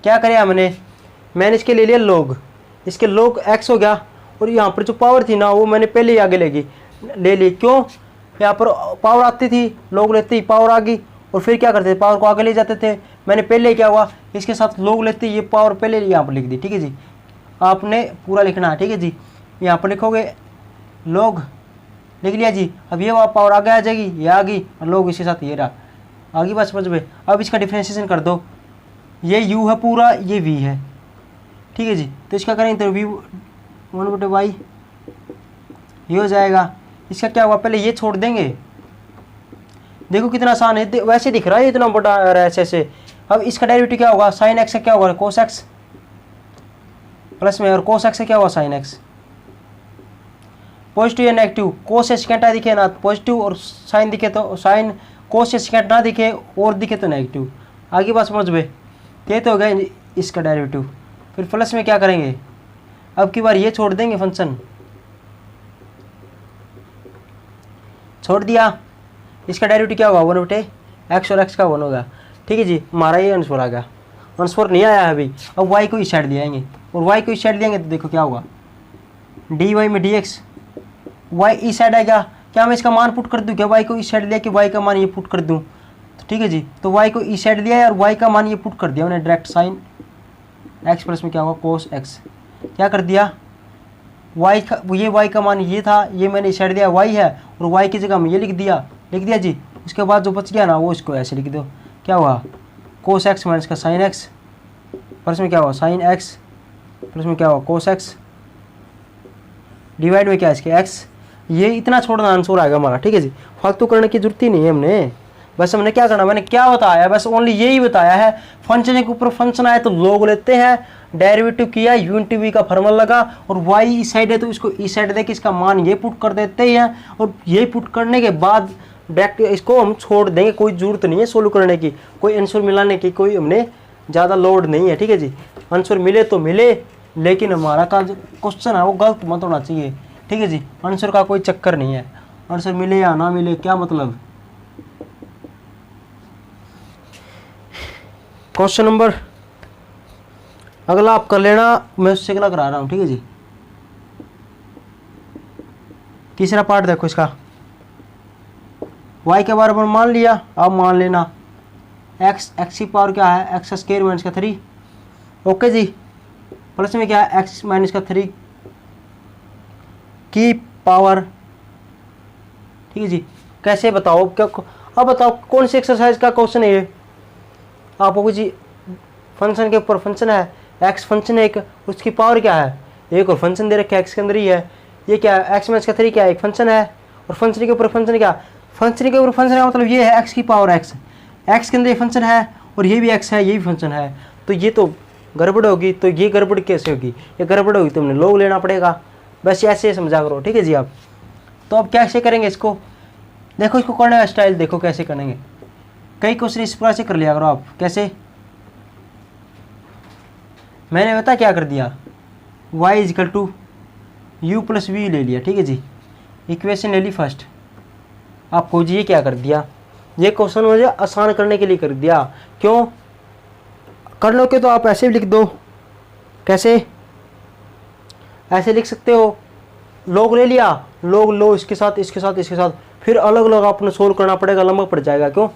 क्या करें मैंने इसके ले लिया लोग, इसके लोग एक्स हो गया, और यहाँ पर जो पावर थी ना वो मैंने पहले ही आगे ले ली, क्यों, यहाँ पर पावर आती थी, लोग लेते ही पावर आ गई और फिर क्या करते थे, पावर को आगे ले जाते थे। मैंने पहले क्या हुआ, इसके साथ लोग लेते ये पावर पहले यहाँ पर लिख दी, ठीक है जी। आपने पूरा लिखना है, ठीक है जी। यहाँ पर लिखोगे लोग, लिख लिया जी। अब ये पावर आगे आ जाएगी, ये आ गई और लोग इसके साथ ये रहा, आगे बस समझ में। अब इसका डिफ्रेंशिएशन कर दो, ये u है पूरा, ये v है, ठीक है जी। तो इसका करेंगे तो v 1/y ये हो जाएगा। इसका क्या हुआ, पहले ये छोड़ देंगे, देखो कितना आसान है, वैसे दिख रहा है इतना बड़ा आ रहा है ऐसे। अब इसका डेरिवेटिव क्या होगा, साइन एक्स से क्या होगा कोस एक्स प्लस में, और कोस एक्स से क्या होगा साइन एक्स। पॉजिटिव या नेगेटिव, कोस से सेकेंड दिखे ना पॉजिटिव और साइन दिखे तो साइन, कोस से सेकेंड ना दिखे और दिखे तो नेगेटिव। आगे बात समझ में, ये तो हो गया इसका डेरिवेटिव। फिर प्लस में क्या करेंगे, अब की बार ये छोड़ देंगे, फंक्शन छोड़ दिया। इसका डेरिवेटिव क्या होगा 1/x और x का 1 होगा, ठीक है जी। हमारा ये आंसर आ गया, आंसर नहीं आया है अभी। अब y को इस साइड दिखाएंगे और y को इस साइड देंगे तो देखो क्या होगा, dy में dx, y इस साइड आएगा। क्या मैं इसका मान पुट कर दूं, क्या y को इस साइड दिया कि y का मान ये पुट कर दूं, तो ठीक है जी। तो y को इस साइड दिया और y का मान ये पुट कर दिया मैंने डायरेक्ट, साइन x प्लस में क्या होगा कोस x। क्या कर दिया, y का ये y का मान ये था, ये मैंने इस साइड दिया y है और y की जगह में ये लिख दिया जी। उसके बाद जो बच गया ना वो इसको ऐसे लिख दो, क्या हुआ कोस x माइनस का साइन x प्लस में क्या हुआ साइन x प्लस में क्या हुआ कोस x डिवाइड में क्या है इसके x। ये इतना छोड़ना आंसर आएगा हमारा, ठीक है जी। फालतू करने की जरूरत ही नहीं है हमने, बस हमने क्या करना, मैंने क्या बताया बस ओनली यही बताया है। फंक्शन के ऊपर फंक्शन आए तो लोग लेते हैं, डेरिवेटिव किया, यूनिटी वी का फार्मूला लगा और y इस साइड है तो इसको इस साइड देके इसका मान ये पुट कर देते हैं और ये पुट करने के बाद डायरेक्ट इसको हम छोड़ देंगे। कोई जरूरत नहीं है सोल्व करने की, कोई आंसर मिलाने की कोई हमने ज़्यादा लोड नहीं है, ठीक है जी। आंसर मिले तो मिले, लेकिन हमारा का क्वेश्चन है वो गलत मत होना चाहिए, ठीक है जी। आंसर का कोई चक्कर नहीं है, आंसर मिले या ना मिले क्या मतलब। क्वेश्चन नंबर अगला आप कर लेना, मैं उससे अगला करा रहा हूँ, ठीक है जी। तीसरा पार्ट देखो इसका, y के बारे में मान लिया, अब मान लेना x की पावर क्या है x स्क्वायर माइनस का 3, ओके जी। प्लस में क्या है x माइनस का 3 की पावर, ठीक है जी। कैसे बताओ क्या, अब बताओ कौन सी एक्सरसाइज का क्वेश्चन है ये। आपको जी फंक्शन के ऊपर फंक्शन है, x फंक्शन है एक, उसकी पावर क्या है एक और फंक्शन दे रखे x के अंदर ही है। ये क्या है x माइनस का 3 क्या है एक फंक्शन है और फंक्शन के ऊपर फंक्शन क्या, फंक्शन के ऊपर फंक्शन का मतलब ये है x की पावर x के अंदर ये फंक्शन है और ये भी x है, ये भी फंक्शन है। तो ये तो गड़बड़ होगी, तो ये गड़बड़ कैसे होगी, ये गड़बड़ होगी तो हमने लोग लेना पड़ेगा, बस ऐसे समझा करो, ठीक है जी। आप तो अब कैसे करेंगे इसको, देखो इसको करने का स्टाइल देखो कैसे करेंगे। कई क्वेश्चन इस प्रकार से कर लिया करो आप, कैसे मैंने बता क्या कर दिया, y equal to u plus v ले लिया, ठीक है जी। इक्वेशन ले ली फर्स्ट। आपको जी ये क्या कर दिया, ये क्वेश्चन मुझे आसान करने के लिए कर दिया। क्यों कर लो के तो आप ऐसे भी लिख दो, कैसे ऐसे लिख सकते हो, लोग ले लिया, लोग लो इसके साथ इसके साथ इसके साथ, फिर अलग अलग आपने सोल्व करना पड़ेगा, लंबा पड़ जाएगा। क्यों,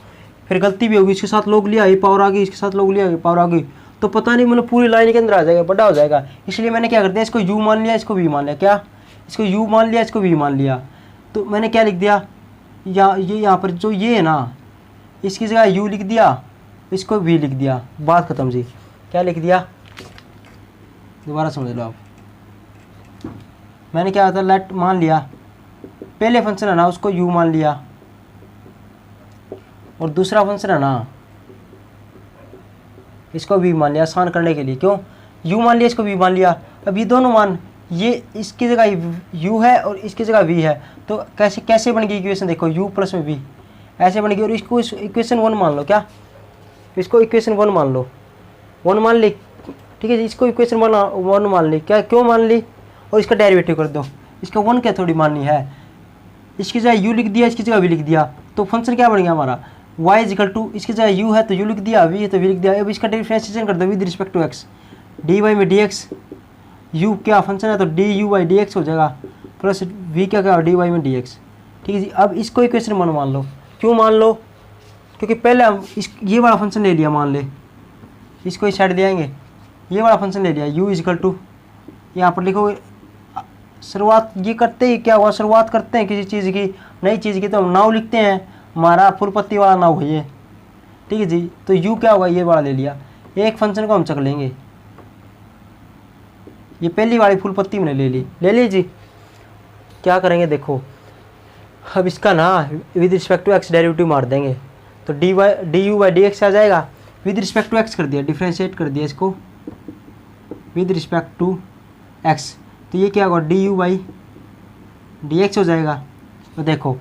फिर गलती भी होगी, इसके साथ लोग लिया ये पावर आ गई, इसके साथ लोग लिया ये पावर आ गई, तो पता नहीं मतलब पूरी लाइन के अंदर आ जाएगा, बड़ा हो जाएगा। इसलिए मैंने क्या कर दिया, इसको u मान लिया, इसको v मान लिया, क्या इसको u मान लिया, इसको v मान लिया। तो मैंने क्या लिख दिया, ये यहाँ पर जो ये है ना, इसकी जगह u लिख दिया, इसको v लिख दिया, बात खत्म जी। क्या लिख दिया, दोबारा समझ लो आप। मैंने क्या होता लेट मान लिया, पहले फंक्शन है ना उसको u मान लिया और दूसरा फंक्शन है ना इसको v मान लिया आसान करने के लिए। क्यों u मान लिया, इसको v मान लिया। अब ये दोनों मान, ये इसकी जगह u है और इसकी जगह v है, तो कैसे कैसे बन गई इक्वेशन, देखो u प्लस में v ऐसे बन गई। और इसको इक्वेशन 1 मान लो, क्या इसको इक्वेशन 1 मान लो, 1 मान ली, ठीक है जी। इसको इक्वेशन 1 मान ली, क्या क्यों मान ली, और इसका डेरिवेटिव कर दो। इसका 1 क्या थोड़ी माननी है, इसकी जगह u लिख दिया, इसकी जगह v लिख दिया, तो फंक्शन क्या बन गया हमारा y इजकल टू, इसकी जगह u है तो u लिख दिया, v है तो v लिख दिया। अब इसका डिफरेंशिएशन कर दो with respect to x, dy में dx, u क्या फंक्शन है तो du by dx हो जाएगा, प्लस v क्या dy में dx, ठीक है जी। अब इसको इक्वेशन 1 मान लो। क्यों मान लो? क्योंकि पहले हम ये वाला फंक्शन ले लिया, मान ले इसको इस साइड ले आएंगे, ये वाला फंक्शन ले लिया u इजकल टू, यहाँ पर लिखोगे शुरुआत ये करते ही क्या हुआ, शुरुआत करते हैं किसी चीज़ की, नई चीज़ की, तो हम नाव लिखते हैं, हमारा फुल पत्ती वाला नाव है ये, ठीक है जी। तो u क्या होगा, ये वाला ले लिया, एक फंक्शन को हम चक लेंगे, ये पहली वाली फुल पत्ती मैंने ले ली जी। क्या करेंगे देखो, अब इसका ना with respect to x derivative मार देंगे, तो d u by d x आ जाएगा, विद रिस्पेक्ट टू एक्स कर दिया, डिफ्रेंशिएट कर दिया इसको विद रिस्पेक्ट टू एक्स, तो ये क्या होगा d u by d x हो जाएगा। तो देखो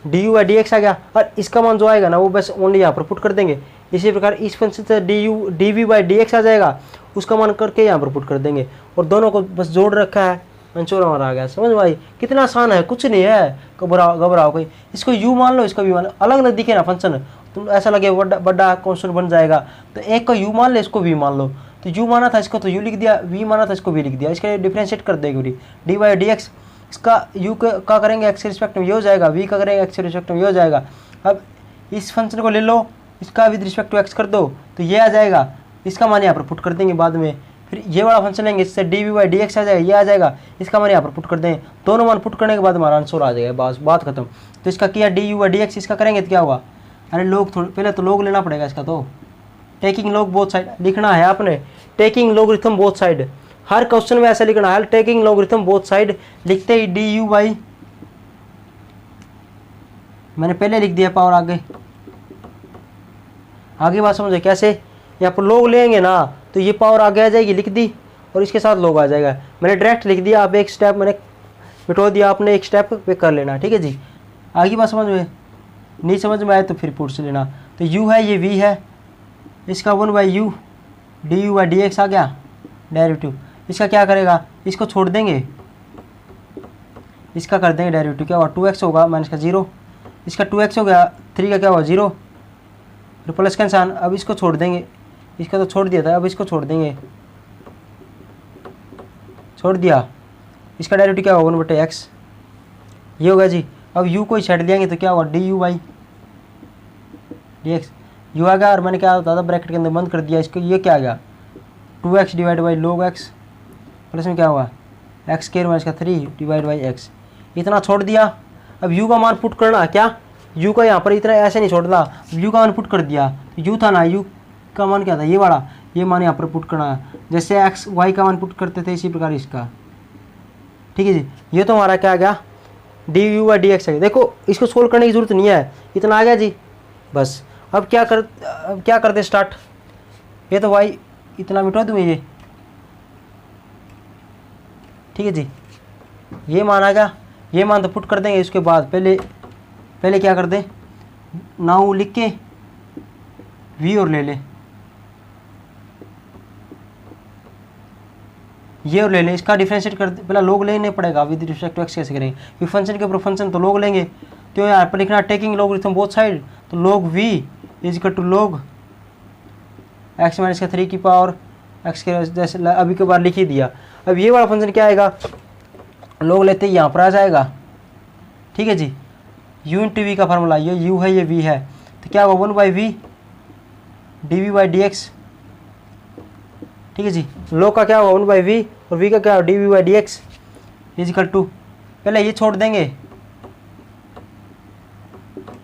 d u by d x आ गया, और इसका मान जो आएगा ना वो बस ओनली यहाँ पर पुट कर देंगे। इसी प्रकार इस फंक्शन से d v by d x आ जाएगा, उसका मान करके यहाँ पर पुट कर देंगे, और दोनों को बस जोड़ रखा है, आंसर हमारा आ गया। समझ भाई कितना आसान है, कुछ नहीं है, घबराओ कोई। इसको यू मान लो, इसका भी मान लो, अलग अलग दिखे ना फंक्शन, तुम ऐसा लगे बड़ा कॉन्स्टेंट बन जाएगा, तो एक को यू मान ले, इसको वी मान लो, तो यू माना था इसको तो यू लिख दिया, वी माना था इसको वी लिख दिया, इसके डिफ्रेंशिएट कर देंगे डी बाई डी एक्स, इसका यू का करेंगे एक्स के रिस्पेक्ट में ये हो जाएगा, वी का करेंगे एक्स के रिस्पेक्ट में ये हो जाएगा। अब इस फंक्शन को ले लो, इसका विद रिस्पेक्ट टू एक्स कर दो, तो ये आ जाएगा, इसका मान यहाँ पर पुट कर देंगे बाद में, फिर ये वाला फंक्शन लेंगे, इससे d v by d x आ जाएगा, ये आ जाएगा, इसका मान यहाँ पर पुट कर देंगे, दोनों मान पुट करने के बाद हमारा आंसर आ जाएगा, बस बात खत्म। तो इसका किया D u by d x, इसका करेंगे तो क्या होगा, अरे लोग थोड़े पहले तो लोग लेना पड़ेगा इसका, तो टेकिंग लोग बोथ साइड लिखना है आपने, टेकिंग लोगरिथम बोथ साइड, हर क्वेश्चन में ऐसा लिखना है, टेकिंग लोगरिथम बोथ साइड, लिखते ही डी यू बाई, मैंने पहले लिख दिया पावर, आगे बात समझे कैसे, यहाँ पर लोग लेंगे ना तो ये पावर आगे आ जाएगी, लिख दी, और इसके साथ लोग आ जाएगा, मैंने डायरेक्ट लिख दिया, आप एक स्टेप मैंने मिटो दिया, आपने एक स्टेप पे कर लेना, ठीक है जी। आगे बात समझ में, नहीं समझ में आए तो फिर पूछ लेना। तो u है, ये v है, इसका 1 by u d u by d x आ गया डेरिवेटिव, इसका क्या करेगा, इसको छोड़ देंगे, इसका कर देंगे डेरिवेटिव, क्या होगा 2x होगा माइनस का 0, इसका 2x हो गया, 3 का क्या होगा 0, फिर प्लस का निशान, अब इसको छोड़ देंगे, इसका तो छोड़ दिया था, अब इसको छोड़ देंगे, छोड़ दिया, इसका डेरिवेटिव क्या होगा 1/x, ये होगा जी। अब u को ही छेड़ देंगे तो क्या होगा d u by d x, u आ गया, और मैंने क्या होता था ब्रैकेट के अंदर बंद कर दिया इसको, ये क्या आ गया 2x divide by log x, plus में क्या हुआ एक्स स्क्वायर माइनस का 3 डिवाइड बाई एक्स, इतना छोड़ दिया। अब u का मान पुट करना, क्या u का यहाँ पर इतना ऐसे नहीं छोड़ना, u का मान पुट कर दिया, u था ना, u का मान क्या था ये वाला, ये मान यहाँ पर पुट करना है, जैसे x y का मान पुट करते थे इसी प्रकार इसका, ठीक है जी। ये तो हमारा क्या आ गया D u by d x है। देखो इसको सोल्व करने की जरूरत नहीं है, इतना आ गया जी बस। अब क्या करते स्टार्ट, ये तो भाई इतना मिटा दूँ ये, ठीक है जी, ये मान आ गया, ये मान तो पुट कर देंगे, इसके बाद पहले क्या कर दे, नाउ लिख के वी और ले ले, ये और ले लें, इसका डिफरेंशिएट कर पहला लोग लेने पड़ेगा, विद रिस्पेक्ट टू एक्स कैसे करेंगे, क्योंकि फंक्शन के ऊपर फंक्शन तो लोग लेंगे, तो यहाँ पर लिखना टेकिंग लोगरिथम बोथ साइड, तो लोग v इज इक्वल टू लोग x माइनस का 3 की पावर x के, जैसे अभी के बार लिख ही दिया। अब ये वाला फंक्शन क्या आएगा, लोग लेते ही यहाँ पर आ जाएगा, ठीक है जी, u इंटू वी का फार्मूला, ये u है ये v है, तो क्या होगा 1 by v d v by d x, ठीक है जी। लोग का क्या होगा 1 बाई वी, और v का क्या होगा d v by d x is equal to, पहले ये छोड़ देंगे,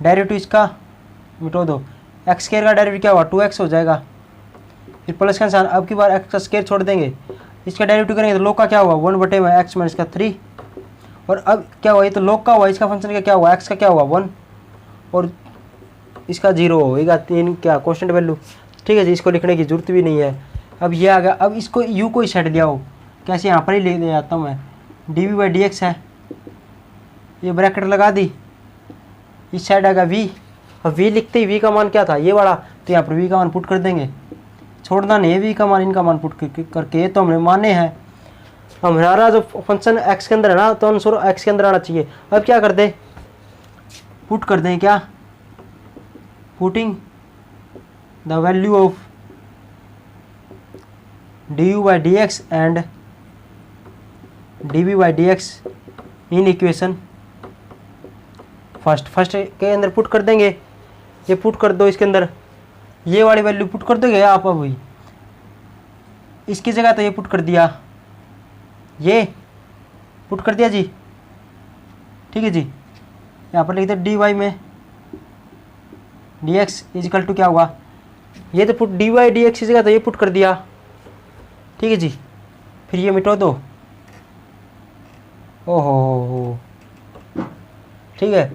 डेरिवेटिव इसका मिटो दो, एक्स स्क्वायर का डेरिवेटिव क्या होगा 2x हो जाएगा, फिर प्लस का निशान, अब की बार x का स्क्वायर छोड़ देंगे, इसका डेरिवेटिव करेंगे तो लोग का क्या होगा 1/x माइनस का 3, और अब क्या हुआ, ये तो लोग का हुआ, इसका फंक्शन का क्या हुआ x का क्या हुआ 1, और इसका 0 होगा 3 क्या कॉन्स्टेंट वैल्यू, ठीक है जी, इसको लिखने की जरूरत भी नहीं है। अब ये आ गया, अब इसको u को ही सेट लिया हो, कैसे यहाँ पर ही ले जाता हूँ मैं, d v by d x है, ये ब्रैकेट लगा दी, इस साइड आएगा v, अब v लिखते ही v का मान क्या था ये वाला, तो यहाँ पर v का मान पुट कर देंगे, छोड़ना नहीं है v का मान, इनका मान पुट करके, ये तो हमने माने हैं, हमारा जो फंक्शन x के अंदर है ना, तो आंसर x के अंदर आना चाहिए। अब क्या कर दे, पुट कर दें, क्या putting the value of d u by d x and d v by d x in equation first के अंदर पुट कर देंगे, ये पुट कर दो इसके अंदर, ये वाली वैल्यू पुट कर दोगे आप। अभी इसकी जगह तो ये पुट कर दिया, ये पुट कर दिया जी, ठीक है जी। यहाँ पर लिख दे डी वाई में डी एक्स इजिकल टू क्या होगा, ये तो put d y d x की जगह तो ये पुट कर दिया, ठीक है जी। फिर ये मिटो दो, ओहो ठीक है,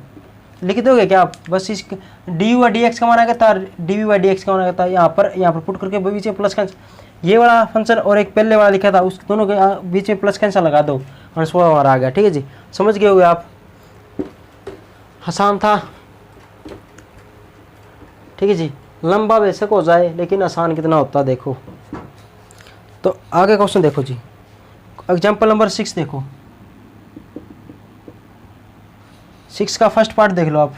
लिख दोगे क्या आप बस इस d u by d x का माना गया था, d v by d x का माना गया था। यहाँ पर पुट करके बीच में प्लस का ये वाला फंक्शन और एक पहले वाला लिखा था, उस दोनों के बीच में प्लस कैंसिल लगा दो, आंसर हमारा आ गया, ठीक है जी। समझ गए होगे आप, आसान था, ठीक है जी। लंबा बेशक हो जाए लेकिन आसान कितना होता है देखो। तो आगे क्वेश्चन देखो जी, एग्जाम्पल नंबर 6 देखो, 6 का फर्स्ट पार्ट देख लो आप,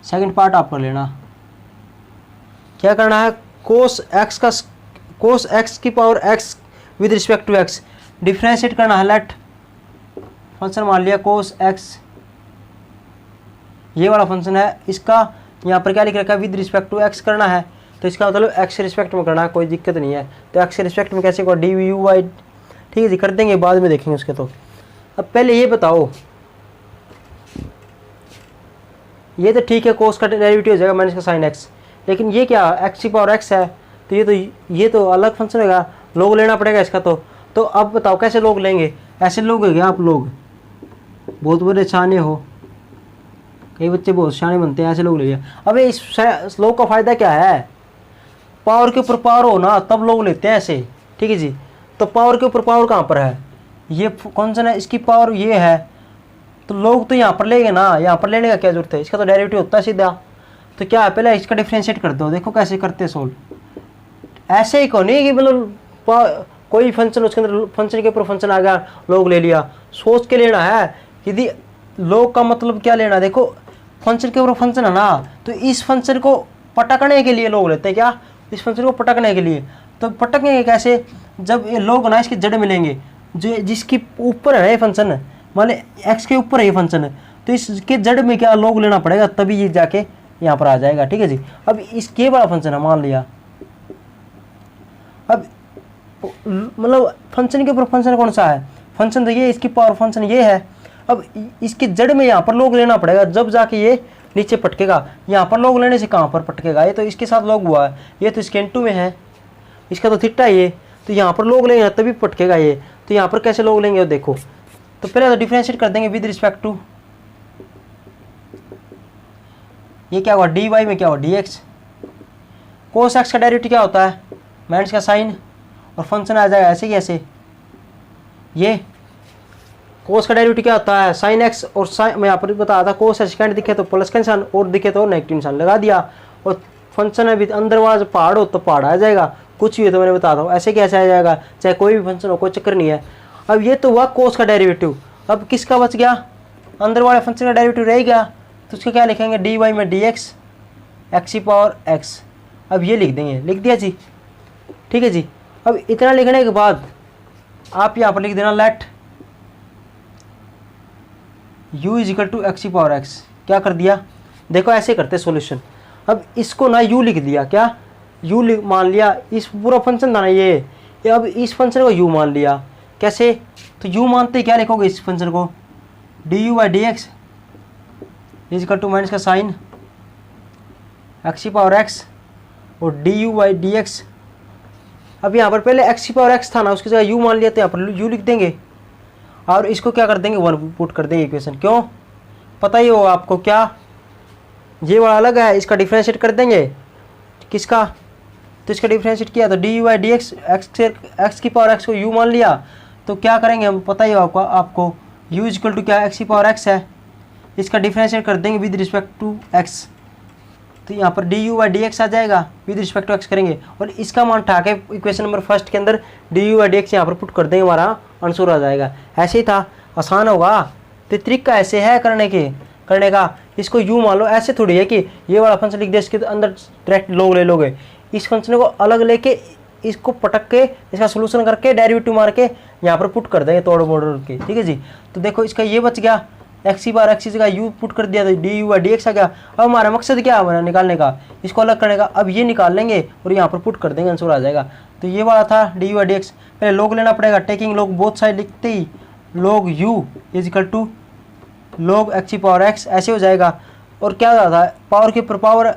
सेकंड पार्ट आप कर लेना। क्या करना है, कोस एक्स की power x with respect to x differentiate करना है। लेट फंक्शन मान लिया कोस एक्स, ये वाला फंक्शन है, इसका यहाँ पर क्या लिख रखा है विद रिस्पेक्ट टू एक्स करना है, तो इसका मतलब एक्स के रिस्पेक्ट में करना है, कोई दिक्कत नहीं है। तो एक्स के रिस्पेक्ट में कैसे को डी वी यू वाई, ठीक है जी, कर देंगे, बाद में देखेंगे उसके। तो अब पहले ये बताओ, ये तो ठीक है कोस का डेरिवेटिव हो जाएगा माइनस का साइन एक्स, लेकिन ये क्या एक्स की पावर एक्स है, तो ये तो अलग फंक्शन होगा, लोग लेना पड़ेगा इसका। तो अब बताओ कैसे लोग लेंगे, ऐसे लोग होंगे आप लोग बहुत बड़े शाने हो, कई बच्चे बहुत शाने बनते हैं, ऐसे लोग ले लिया। अब इस लोग का फ़ायदा क्या है, पावर के ऊपर पावर हो ना तब लोग लेते हैं ऐसे, ठीक है जी। तो पावर के ऊपर पावर कहाँ पर है, ये फंक्शन है, इसकी पावर ये है, तो लोग तो यहाँ पर लेंगे ना, यहाँ पर लेने का क्या जरूरत है, इसका तो डेरिवेटिव होता है सीधा। तो क्या है, पहले इसका डिफ्रेंशिएट कर दो, देखो कैसे करते हैं सोल्व। ऐसे ही कौन नहीं कि मतलब कोई फंक्शन उसके अंदर फंक्शन के ऊपर फंक्शन आ गया लोग ले लिया, सोच के लेना है। यदि लोग का मतलब क्या लेना, देखो फंक्शन के ऊपर फंक्शन है ना, तो इस फंक्शन को पटकने के लिए लोग लेते हैं, क्या इस फंक्शन को पटकने के लिए। तो पटकेंगे कैसे, जब ये लोग ना इसके जड़ मिलेंगे, जो जिसके ऊपर है ये फंक्शन, मान ली एक्स के ऊपर है ये फंक्शन है, तो इसके जड़ में क्या लोग लेना पड़ेगा, तभी ये जाके यहाँ पर आ जाएगा, ठीक है जी। अब इसके बड़ा फंक्शन है मान लिया, अब मतलब फंक्शन के ऊपर फंक्शन कौन सा है, फंक्शन तो ये, इसकी पावर फंक्शन ये है। अब इसके जड़ में यहाँ पर लोग लेना पड़ेगा, जब जाके ये नीचे पटकेगा। यहाँ पर लोग लेने से कहाँ पर पटकेगा, ये तो इसके साथ लोग हुआ है, ये तो इसके N2 में है, इसका तो थीटा ये, तो यहाँ पर लोग लेंगे तभी पटकेगा ये। तो यहाँ पर कैसे लोग लेंगे देखो, तो पहले तो डिफरेंशिएट कर देंगे विद रिस्पेक्ट टू, ये क्या हुआ डी वाई में क्या हुआ डी एक्स, कोस एक्स का डेरिवेटिव क्या होता है माइनस का साइन, और फंक्शन आ जाएगा ऐसे ही ऐसे, ये कोस का डेरिवेटिव क्या होता है साइन एक्स, और साइन मैं यहाँ पर बताया था कोस सेकंड दिखे तो प्लस का निशान और दिखे तो नेगेटिव निशान लगा दिया, और फंक्शन है भी अंदर वाला पहाड़ हो तो पहाड़ आ जाएगा, कुछ भी हो तो मैंने बताता हूँ ऐसे कैसे आ जाएगा, चाहे कोई भी फंक्शन हो, कोई चक्कर नहीं है। अब ये तो हुआ कोस का डेरिवेटिव, अब किसका बच गया, अंदर वाले फंक्शन का डेरिवेटिव रह गया, तो उसका क्या लिखेंगे डी वाई में डी एक्स एक्स की पावर एक्स। अब ये लिख देंगे, लिख दिया जी, ठीक है जी। अब इतना लिखने के बाद आप यहाँ पर लिख देना let u is equal to x की पावर एक्स। क्या कर दिया, देखो ऐसे करते सॉल्यूशन। अब इसको ना u लिख दिया, क्या u मान लिया, इस पूरा फंक्शन था ना ये, अब इस फंक्शन को u मान लिया, कैसे, तो u मानते क्या लिखोगे इस फंक्शन को d u by d x is equal to minus का साइन एक्स की पावर एक्स और d u by d x. अब यहाँ पर पहले एक्स की पावर एक्स था ना, उसकी जगह u मान लिया, तो यहाँ पर u लिख देंगे और इसको क्या कर देंगे 1 पुट कर देंगे इक्वेशन। क्यों पता ही होगा आपको, क्या ये वाला अलग है, इसका डिफरेंशिएट कर देंगे, किसका, तो इसका डिफरेंशिएट किया तो d u by d x, x की पावर एक्स को u मान लिया, तो क्या करेंगे हम पता ही होगा आपको u इज इक्वल टू क्या एक्स की पावर एक्स है, इसका डिफरेंशिएट कर देंगे विद रिस्पेक्ट टू एक्स, तो यहाँ पर d u by d x आ जाएगा, विद रिस्पेक्ट टू एक्स करेंगे और इसका मान उठा के इक्वेशन नंबर फर्स्ट के अंदर D u by d x यहाँ पर पुट कर देंगे, हमारा आंसर आ जाएगा। ऐसे ही था, आसान होगा, तो तरीका ऐसे है करने का। इसको यू मान लो, ऐसे थोड़ी है कि ये वाला फंक्शन लिख दिया, इसके अंदर डायरेक्ट लोग ले लोगे, इस फंक्शन को अलग लेके इसको पटक के इसका सोल्यूशन करके डेरिवेटिव मार के यहाँ पर पुट कर देंगे तोड़ मोड़ के, ठीक है जी। तो देखो इसका ये बच गया, एक्स की बार एक्स की जगह यू पुट कर दिया तो d u by d x आ गया। अब हमारा मकसद क्या है हमारा निकालने का, इसको अलग करने का। अब ये निकाल लेंगे और यहाँ पर पुट कर देंगे, आंसर आ जाएगा। तो ये वाला था d u by d x. पहले लॉग लेना पड़ेगा, टेकिंग लॉग बोथ साइड लिखते ही log u is equal to log x की पावर एक्स, ऐसे हो जाएगा। और क्या था, पावर के ऊपर पावर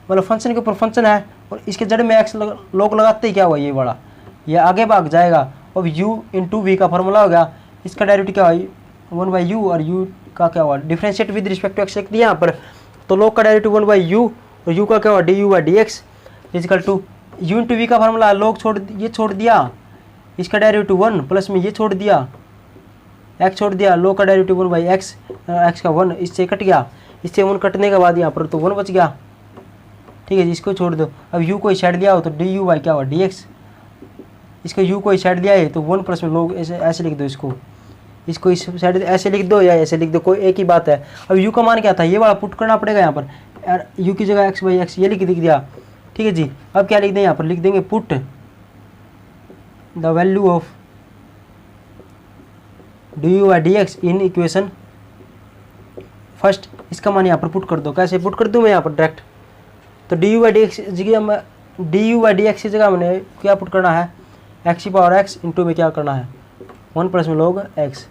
मतलब फंक्शन के ऊपर फंक्शन है और इसके जड़ में एक्स लॉग लगाते ही क्या हुआ, ये बड़ा ये आगे भाग जाएगा। अब u इंटू वी का फॉर्मूला हो गया, इसका डायरेक्ट क्या हुआ 1 बाई यू और u का क्या हुआ differentiate with respect to x लिख दिया यहाँ पर। तो लॉग का डायरेक्ट 1 बाई यू और u का क्या हुआ d u by d x equal to u into v का फॉर्मूला लॉग ये छोड़ दिया, इसका डेरिवेटिव 1 प्लस में ये छोड़ दिया x छोड़ दिया, लॉग का डेरिवेटिव 1 बाई एक्स का 1 इससे कट गया, इससे 1 कटने के बाद यहाँ पर तो 1 बच गया। ठीक है जी, इसको छोड़ दो। अब u को साइड दिया हो तो डी यू बाई क्या हुआ डी एक्स, इसको u को साइड दिया है तो 1 प्लस में लोग ऐसे लिख दो, इसको इस साइड ऐसे लिख दो या ऐसे लिख दो, कोई एक ही बात है। अब u का मान क्या था, ये वाला पुट करना पड़ेगा यहाँ पर, u की जगह x बाई एक्स ये लिख दिया। ठीक है जी, अब क्या लिख दें यहाँ पर, लिख देंगे put the value of d u by d x in equation first. इसका मान यहाँ पर पुट कर दो, कैसे पुट कर दूँ मैं यहाँ पर डायरेक्ट। तो d u by d x जगह में D u by d x की जगह मैंने क्या पुट करना है, एक्स की पावर एक्स इंटू में क्या करना है 1 प्लस में लोग एक्स,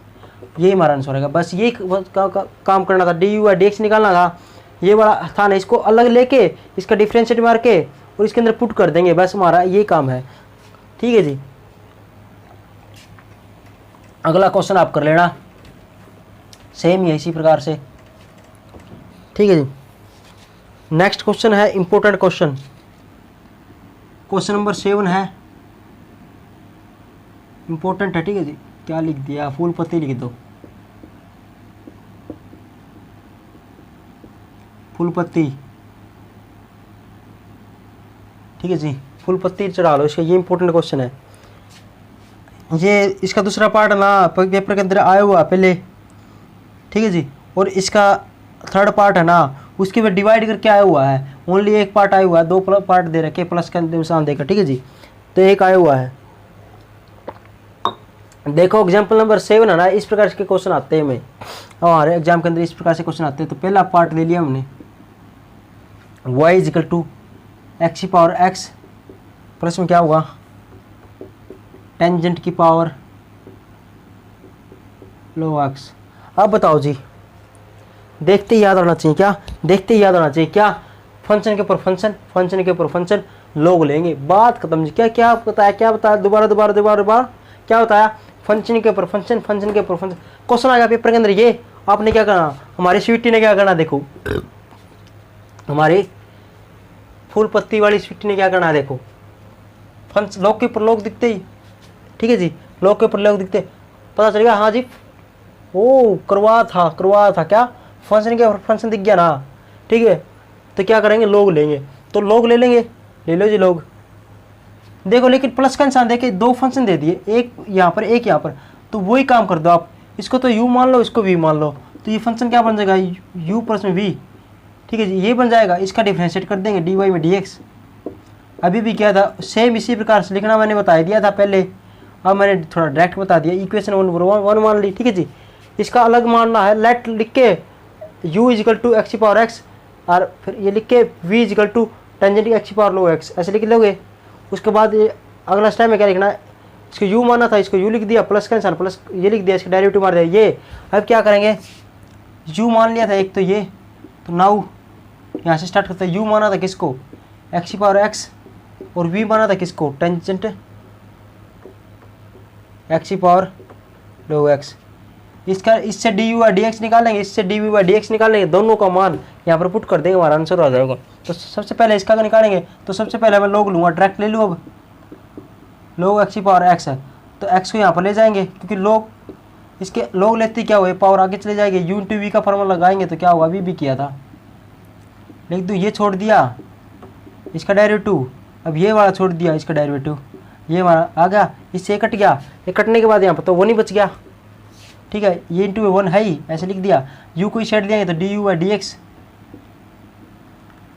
यही हमारा आंसर रहेगा। बस यही काम करना था, d u by d x निकालना था, ये वाला था ना, इसको अलग लेके इसका डिफ्रेंशिएट मार के और इसके अंदर पुट कर देंगे, बस हमारा ये काम है। ठीक है जी, अगला क्वेश्चन आप कर लेना, सेम ही है इसी प्रकार से। ठीक है जी, नेक्स्ट क्वेश्चन है इंपॉर्टेंट क्वेश्चन, क्वेश्चन नंबर 7 है, इंपॉर्टेंट है। ठीक है जी, क्या लिख दिया, फूल पत्ती लिख दो, फूल पत्ती। ठीक है जी, फूल पत्ती चढ़ा लो इसका, ये इंपॉर्टेंट क्वेश्चन है। ये इसका दूसरा पार्ट ना पेपर के अंदर आया हुआ पहले। ठीक है जी, और इसका थर्ड पार्ट है ना उसके में डिवाइड करके आया हुआ है, ओनली एक पार्ट आया हुआ है, 2 पार्ट दे रखे प्लस का निशान देकर। ठीक है जी, तो एक आया हुआ है। देखो एग्जाम्पल नंबर 7 है ना, इस प्रकार के क्वेश्चन आते हैं हमें हमारे एग्जाम के अंदर, इस प्रकार से क्वेश्चन आते हैं। तो पहला पार्ट ले लिया हमने, y is equal to x की पावर एक्स प्लस में क्या हुआ टेंजेंट की पावर लो एक्स। अब बताओ जी, देखते ही याद आना चाहिए क्या, देखते ही याद आना चाहिए क्या, फंक्शन के ऊपर फंक्शन, फंक्शन के ऊपर फंक्शन, लोग लेंगे, बात खत्म जी। क्या क्या बताया, क्या बताया, दोबारा क्या बताया, फंक्शन के ऊपर फंक्शन, फंक्शन के ऊपर फंक्शन। क्वेश्चन आ गया पेपर के अंदर, ये आपने क्या करना, हमारी स्वीटी ने क्या करना, देखो हमारी फूल पत्ती वाली स्वीटी ने क्या करना, देखो फंक्शन लोग के ऊपर लोग दिखते ही। ठीक है जी, लोग के ऊपर लोग दिखते पता चलेगा, हाँ जी ओ करवा था क्या, फंक्शन के फंक्शन दिख गया ना। ठीक है, तो क्या करेंगे, लोग लेंगे, तो लोग ले लेंगे, ले लो जी लोग। देखो लेकिन प्लस का निशान देके 2 फंक्शन दे दिए, एक यहाँ पर एक यहाँ पर, तो वही काम कर दो आप, इसको तो u मान लो, इसको v मान लो, तो ये फंक्शन क्या बन जाएगा u प्लस में v। ठीक है जी, ये बन जाएगा, इसका डिफ्रेंशिएट कर देंगे dy में dx। अभी भी क्या था, सेम इसी प्रकार से लिखना मैंने बता दिया था पहले, अब मैंने थोड़ा डायरेक्ट बता दिया, इक्वेशन 1 मान ली। ठीक है जी, इसका अलग मानना है, लेट लिख के u is equal to x की पावर एक्स और फिर ये लिख के v is equal to tangent x की पावर लो एक्स, ऐसे लिख लोगे। उसके बाद ये अगला स्टेप में क्या लिखना है, इसको u माना था, इसको u लिख दिया, प्लस का निशान प्लस ये लिख दिया, इसका डेरिवेटिव मार दिया ये। अब क्या करेंगे, u मान लिया था एक, तो ये तो नाउ यहाँ से स्टार्ट करते हैं, u माना था किसको एक्स की पावर एक्स और v माना था किसको टेंजेंट एक्स की पावर लो एक्स। इसका इससे D u by d x निकालेंगे, इससे D u by d x निकालेंगे, दोनों का मान यहाँ पर पुट कर देंगे, हमारा आंसर आ जाएगा। तो सबसे पहले इसका निकालेंगे, तो सबसे पहले मैं लोग लूँगा, डायरेक्ट ले लूँ। अब लोग एक्स की पावर एक्स है तो एक्स को यहाँ पर ले जाएंगे, क्योंकि लोग इसके लोग लेते क्या हुए, पावर आगे चले जाएंगे, यू इंटू वी का फॉर्मूला लगाएंगे तो क्या होगा, अभी भी किया था, लिख दो, ये छोड़ दिया इसका डेरिवेटिव, अब ये वाला छोड़ दिया इसका डेरिवेटिव, ये हमारा आ गया, इससे कट गया, ये कटने के बाद यहाँ पर तो 1 ही बच गया। ठीक है, ये इंटू 1 है ही, ऐसे लिख दिया, u को साइड दिया तो d u by d x,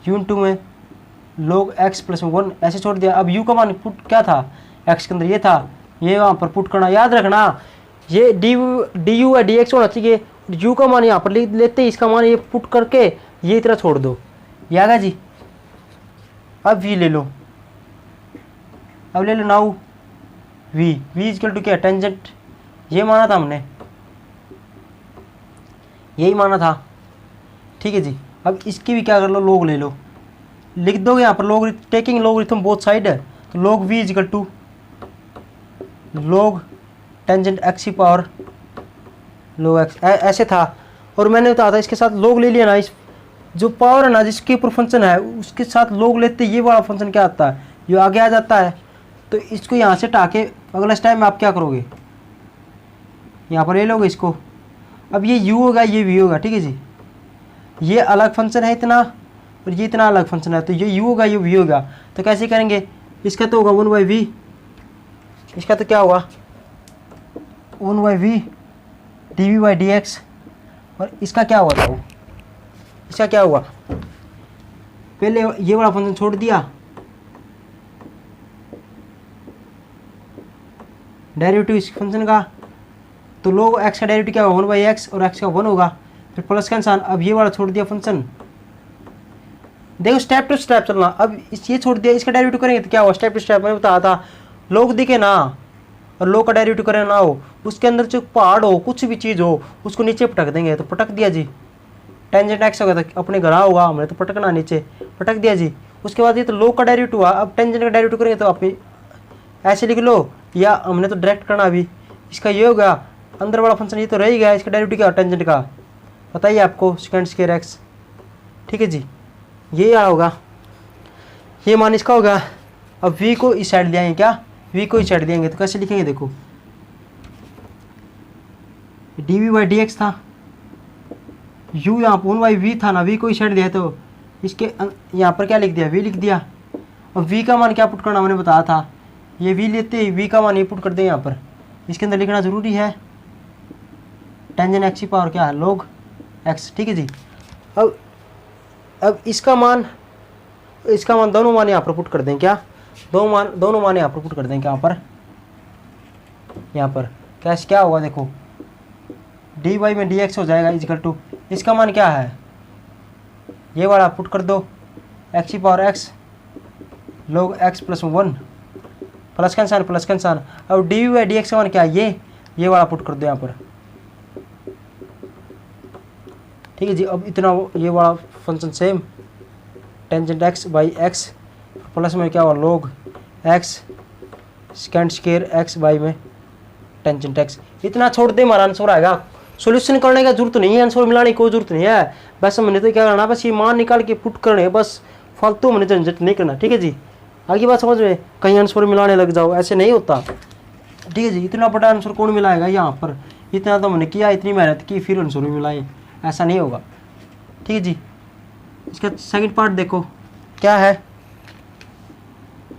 you into में लोग x प्लस 1 ऐसे छोड़ दिया। अब u का मान पुट क्या था, x के अंदर ये था, ये वहाँ पर पुट करना, याद रखना ये D u by d x होना चाहिए यू का मान यहाँ पर लेते ही इसका मान ये पुट करके ये इतना छोड़ दो, ये आ गया जी। अब वी ले लो, अब ले लो नाउ वी इक्वल टू क्या, टेंजेंट, ये माना था हमने, यही माना था, ठीक है जी। अब इसकी भी क्या कर लो, लोग ले लो, लिख दोगे यहाँ पर लोग, टेकिंग लॉगरिथम बोथ साइड है, तो log v equal to log tangent x की पावर log x, ऐसे था। और मैंने बताया था इसके साथ log ले लिया ना, इस जो पावर है ना जिसके ऊपर फंक्शन है उसके साथ log लेते ये वाला फंक्शन क्या आता है, ये आगे आ जाता है। तो इसको यहाँ से हटा के अगला स्टेप में आप क्या करोगे, यहाँ पर ले लोगे इसको। अब ये u होगा, ये v होगा, ठीक है जी। ये अलग फंक्शन है इतना, और ये इतना अलग फंक्शन है, तो ये u होगा, ये v होगा। तो कैसे करेंगे, इसका तो होगा 1/v, इसका तो क्या होगा 1/v dv/dx, और इसका क्या हुआ था, इसका क्या हुआ, पहले ये वाला फंक्शन छोड़ दिया, डेरिवेटिव इस फंक्शन का, तो log x का डेरिवेटिव क्या होगा 1/x, और x का 1 होगा, फिर प्लस का निशान। अब ये वाला छोड़ दिया फंक्शन, देखो स्टेप टू स्टेप चलना। अब ये छोड़ दिया, इसका डेरिवेटिव करेंगे तो क्या हुआ, स्टेप टू स्टेप मैंने बताया था, लोग दिखे ना और लोग का डेरिवेटिव करें ना हो, उसके अंदर जो पहाड़ हो कुछ भी चीज़ हो उसको नीचे पटक देंगे, तो पटक दिया जी। टेंजेंट एक्स होगा तो अपने घर होगा, हमने तो पटकना नीचे, पटक दिया जी। उसके बाद ये तो लोग का डेरिवेटिव हुआ, अब टेंजेंट का डेरिवेटिव करेंगे तो आप ऐसे लिख लो, या हमने तो डायरेक्ट करना अभी। इसका ये होगा, अंदर वाला फंक्शन ये तो रह ही गया, इसका डेरिवेटिव क्या टेंजेंट का बताइए आपको, सेकंड स्क्वायर एक्स, ठीक है जी। ये क्या होगा, ये मान इसका होगा। अब v को इस साइड ले आएंगे, क्या v को इस साइड ले आएंगे तो कैसे लिखेंगे, देखो dv/dx था, u यहाँ पर 1/v था ना, v को इस साइड दिया तो इसके यहाँ पर क्या लिख दिया, v लिख दिया। अब v का मान क्या पुट करना मैंने बताया था, ये v लेते ही v का मान ये पुट कर दें यहाँ पर, इसके अंदर लिखना ज़रूरी है, टेंजेंट x की पावर क्या है log x, ठीक है जी। अब इसका मान दोनों मान यहाँ पर पुट कर दें, क्या दोनों मान यहाँ पर पुट कर दें, यहाँ पर कैसे क्या होगा, देखो dy में dx हो जाएगा इक्वल टू, इसका मान क्या है, ये वाला पुट कर दो, x की power x log x plus 1, plus का निशान। अब dv/dx का मान क्या है, ये वाला पुट कर दो यहाँ पर, ठीक है जी। अब इतना ये वाला function same, tangent x/x plus में क्या हुआ log x second square x में टेंजेंट x, इतना छोड़ दे हमारा आंसर आएगा। सॉल्यूशन करने का जरूरत नहीं है, आंसर मिलाने की कोई जरूरत नहीं है, बस हमने तो क्या करना, बस ये मान निकाल के पुट करने, बस फालतू हमने झंझट नहीं करना, ठीक है जी। आगे बात समझ में, कहीं आंसर मिलाने लग जाओ, ऐसे नहीं होता, ठीक है जी। इतना बड़ा आंसर कौन मिलाएगा यहाँ पर, इतना तो हमने किया, इतनी मेहनत की, फिर आंसर भी मिलाए, ऐसा नहीं होगा, ठीक है जी। इसका सेकंड पार्ट देखो क्या है,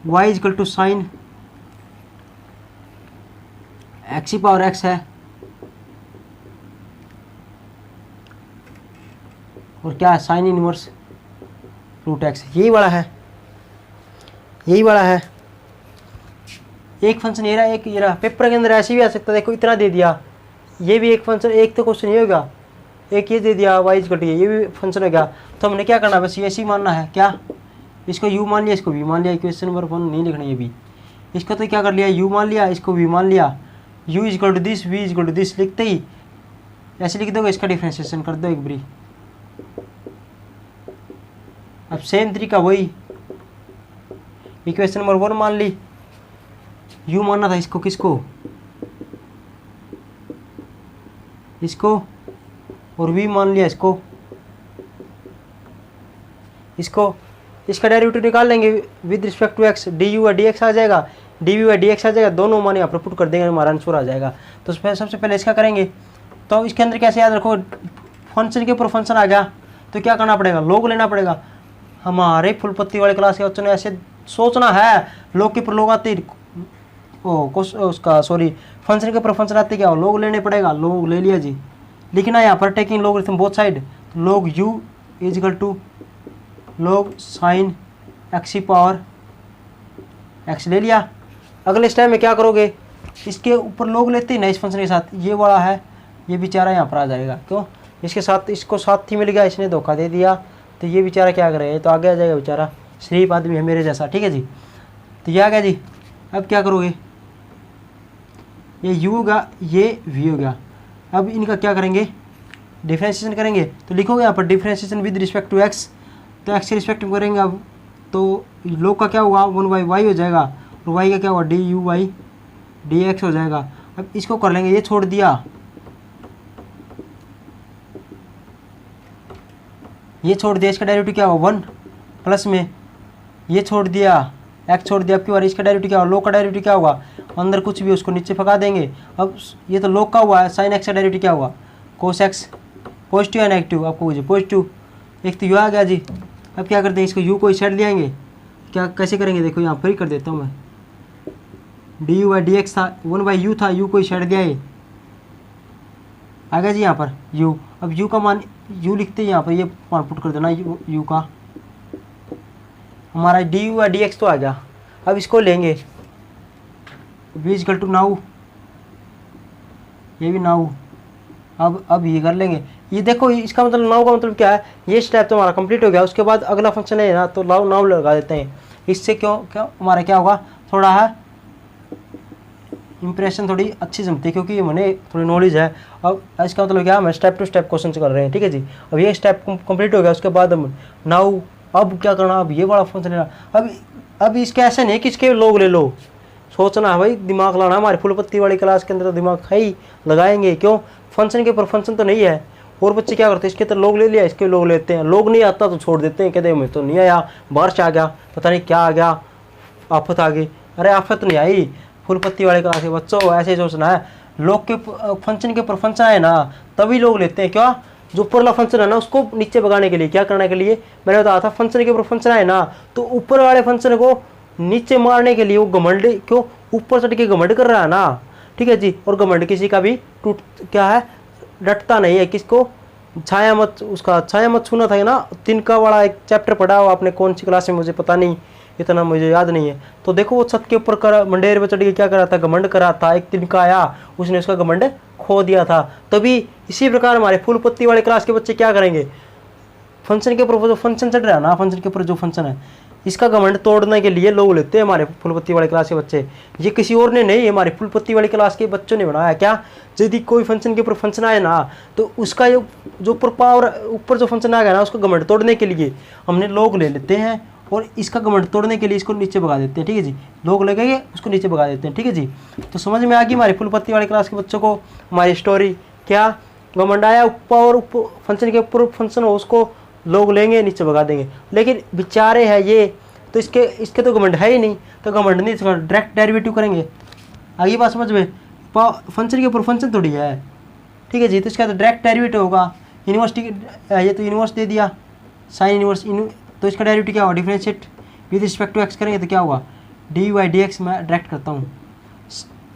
y equal to sine x की पावर x है, और क्या है साइन इनवर्स रूट x, यही वाला है। एक फंक्शन ये रहा, एक ये रहा, पेपर के अंदर ऐसे भी आ सकता है, देखो इतना दे दिया, ये भी एक फंक्शन, एक तो क्वेश्चन ये होगा, एक ये दे दिया y इक्वल टू ये भी फंक्शन होगा, तो हमने क्या करना, बस ये ऐसे ही मानना है, क्या इसको u मान लिया, इसको v मान लिया, इक्वेशन नंबर 1 नहीं लिखना ये भी, इसका तो क्या कर लिया u मान लिया, इसको v मान लिया, u equal to this, v equal to this लिखते ही ऐसे लिख दोगे, इसका डिफ्रेंशिएशन कर दो एक बारी। अब सेम तरीका वही, इक्वेशन नंबर 1 मान ली, u मानना था इसको, किसको, इसको, और v मान लिया इसको, इसका डेरिवेटिव निकाल लेंगे with respect to x, du/dx आ जाएगा, dv/dx आ जाएगा, दोनों मान यहाँ पर पुट कर देंगे, हमारा आंसर आ जाएगा। तो सबसे पहले इसका करेंगे, तो इसके अंदर कैसे याद रखो, फंक्शन के ऊपर फंक्शन आ गया तो क्या करना पड़ेगा, लोग लेना पड़ेगा। हमारे फुल पत्ती वाले क्लास के बच्चों ने ऐसे सोचना है, लोग के ऊपर लोग आते फंक्शन के ऊपर फंक्शन आते क्या हो, लोग लेने पड़ेगा, लोग ले लिया जी। लिखना यहाँ पर taking logarithm both side, log u is equal to log sine x की पावर x ले लिया। अगले स्टेप में क्या करोगे, इसके ऊपर लोग लेते हैं ना इस फंक्शन के साथ, ये वाला है, ये बेचारा यहाँ पर आ जाएगा। क्यों? इसके साथ इसको साथ ही मिल गया, इसने धोखा दे दिया, तो ये बेचारा क्या करेगा, तो आगे आ जाएगा बेचारा, शरीफ आदमी है मेरे जैसा। ठीक है जी, तो ये आ गया जी। अब क्या करोगे, ये u होगा, ये v हो गया। अब इनका क्या करेंगे, डिफ्रेंशिएशन करेंगे। तो लिखोगे यहाँ पर differentiation with respect to x, तो x के रिस्पेक्ट में करेंगे। अब तो लोग का क्या होगा, 1/y हो जाएगा, और y का क्या होगा, du/y dx हो जाएगा। अब इसको कर लेंगे, ये छोड़ दिया, ये छोड़ दिया, इसका डेरिवेटिव क्या होगा 1 प्लस में ये छोड़ दिया, x छोड़ दिया। अब की बार इसका डेरिवेटिव क्या होगा, लोग का डेरिवेटिव क्या होगा, अंदर कुछ भी उसको नीचे भगा देंगे। अब ये तो लोग का हुआ है, साइन x का डेरिवेटिव क्या होगा, कोस x, पॉजिटिव या नेगेटिव, आपको मुझे पॉजिटिव। एक तो यू आ गया जी। अब क्या करते हैं, इसको u को इस साइड ले आएंगे। क्या कैसे करेंगे, देखो यहाँ पर ही कर देता हूँ मैं, du/dx था, 1/u था, u को इस साइड दिया, आ गया जी यहाँ पर u। अब u का मान u लिखते हैं यहाँ पर, ये मान पुट कर देना u का, हमारा du/dx तो आ गया। अब इसको लेंगे, v = नाउ, ये भी नाउ। अब ये कर लेंगे, ये देखो इसका मतलब नाउ का मतलब क्या है, ये स्टेप तो हमारा कंप्लीट हो गया। उसके बाद अगला फंक्शन है ना, तो नाउ लगा देते हैं। इससे क्यों हमारा क्या होगा, थोड़ा है इंप्रेशन थोड़ी अच्छी जमती है, क्योंकि ये मैंने थोड़ी नॉलेज है। अब इसका मतलब क्या है, हम स्टेप टू स्टेप क्वेश्चन कर रहे हैं। ठीक है जी, अब ये स्टेप कंप्लीट हो गया। उसके बाद हम नाउ, अब क्या करना, अब ये बड़ा फंक्शन लेना। अब इसके ऐसे नहीं कि इसके लोग ले लो, सोचना है भाई, दिमाग लाना। हमारी फुल पत्ती वाली क्लास के अंदर तो दिमाग है ही लगाएंगे। क्यों, फंक्शन के ऊपर फंक्शन तो नहीं है। और बच्चे क्या करते हैं, इसके तो लोग ले लिया, इसके लोग लेते हैं, लोग नहीं आता तो छोड़ देते हैं, कहते हैं मैं तो नहीं आया, बारिश आ गया, पता नहीं क्या आ गया, आफत आ गई। अरे आफत नहीं आई, फुल पत्ती वाले क्लास के बच्चों ऐसे सोचना है, लोग के फंक्शन के ऊपर फंक्शन आए ना तभी लोग लेते हैं। क्या, जो ऊपर वाला फंक्शन है ना उसको नीचे भगाने के लिए, क्या करने के लिए, मैंने बताया था, फंक्शन के ऊपर फंक्शन आए ना तो ऊपर वाले फंक्शन को नीचे मारने के लिए वो घमंड, क्यों ऊपर चढ़ के घमंड कर रहा है ना। ठीक है जी, और घमंड किसी का भी टूट क्या है, डटता नहीं है। किसको, छाया मत, उसका छाया मत छूना था ना, तिनका वाला एक चैप्टर पढ़ा हो आपने, कौन सी क्लास में मुझे पता नहीं, इतना मुझे याद नहीं है। तो देखो वो छत के ऊपर कर मंडेर पे चढ़ के क्या करा था, घमंड करा था। एक तिनका आया, उसने उसका घमंड खो दिया था। तभी इसी प्रकार हमारे फूल पत्ती वाले क्लास के बच्चे क्या करेंगे, फंक्शन के ऊपर जो फंक्शन चढ़ रहा है ना, फंक्शन के ऊपर जो फंक्शन है, इसका घमंड तोड़ने के लिए लोग लेते हैं हमारे फुलपत्ती वाली क्लास के बच्चे। ये किसी और ने नहीं, हमारी फुलपत्ती वाली क्लास के बच्चों ने बनाया। क्या, यदि कोई फंक्शन के ऊपर फंक्शन आए ना तो उसका जो ऊपर पावर, ऊपर जो फंक्शन आ गया ना, उसको घमंड तोड़ने के लिए हमने लोग ले लेते हैं, और इसका घमंड तोड़ने के लिए इसको नीचे भगा देते हैं। ठीक है जी, लोग लगेंगे उसको नीचे भगा देते हैं। ठीक है जी, तो समझ में आ गई हमारी फुलपत्ती वाली क्लास के बच्चों को हमारी स्टोरी। क्या, घमंड आया ऊपर, फंक्शन के ऊपर फंक्शन हो, उसको लोग लेंगे नीचे भगा देंगे। लेकिन बेचारे हैं ये, तो इसके तो घमंड है ही नहीं, तो घमंड नहीं, डायरेक्ट डेरिवेटिव करेंगे। आगे बात समझ में, फंक्शन के ऊपर फंक्शन थोड़ी है। ठीक है जी, तो इसका तो डायरेक्ट डेरिवेटिव होगा। यूनिवर्सिटी ये तो यूनिवर्स दे दिया, साइन इनवर्स, तो इसका डेरिवेटिव क्या होगा, differentiate with respect to x करेंगे तो क्या होगा, dy/dx। मैं डायरेक्ट करता हूँ।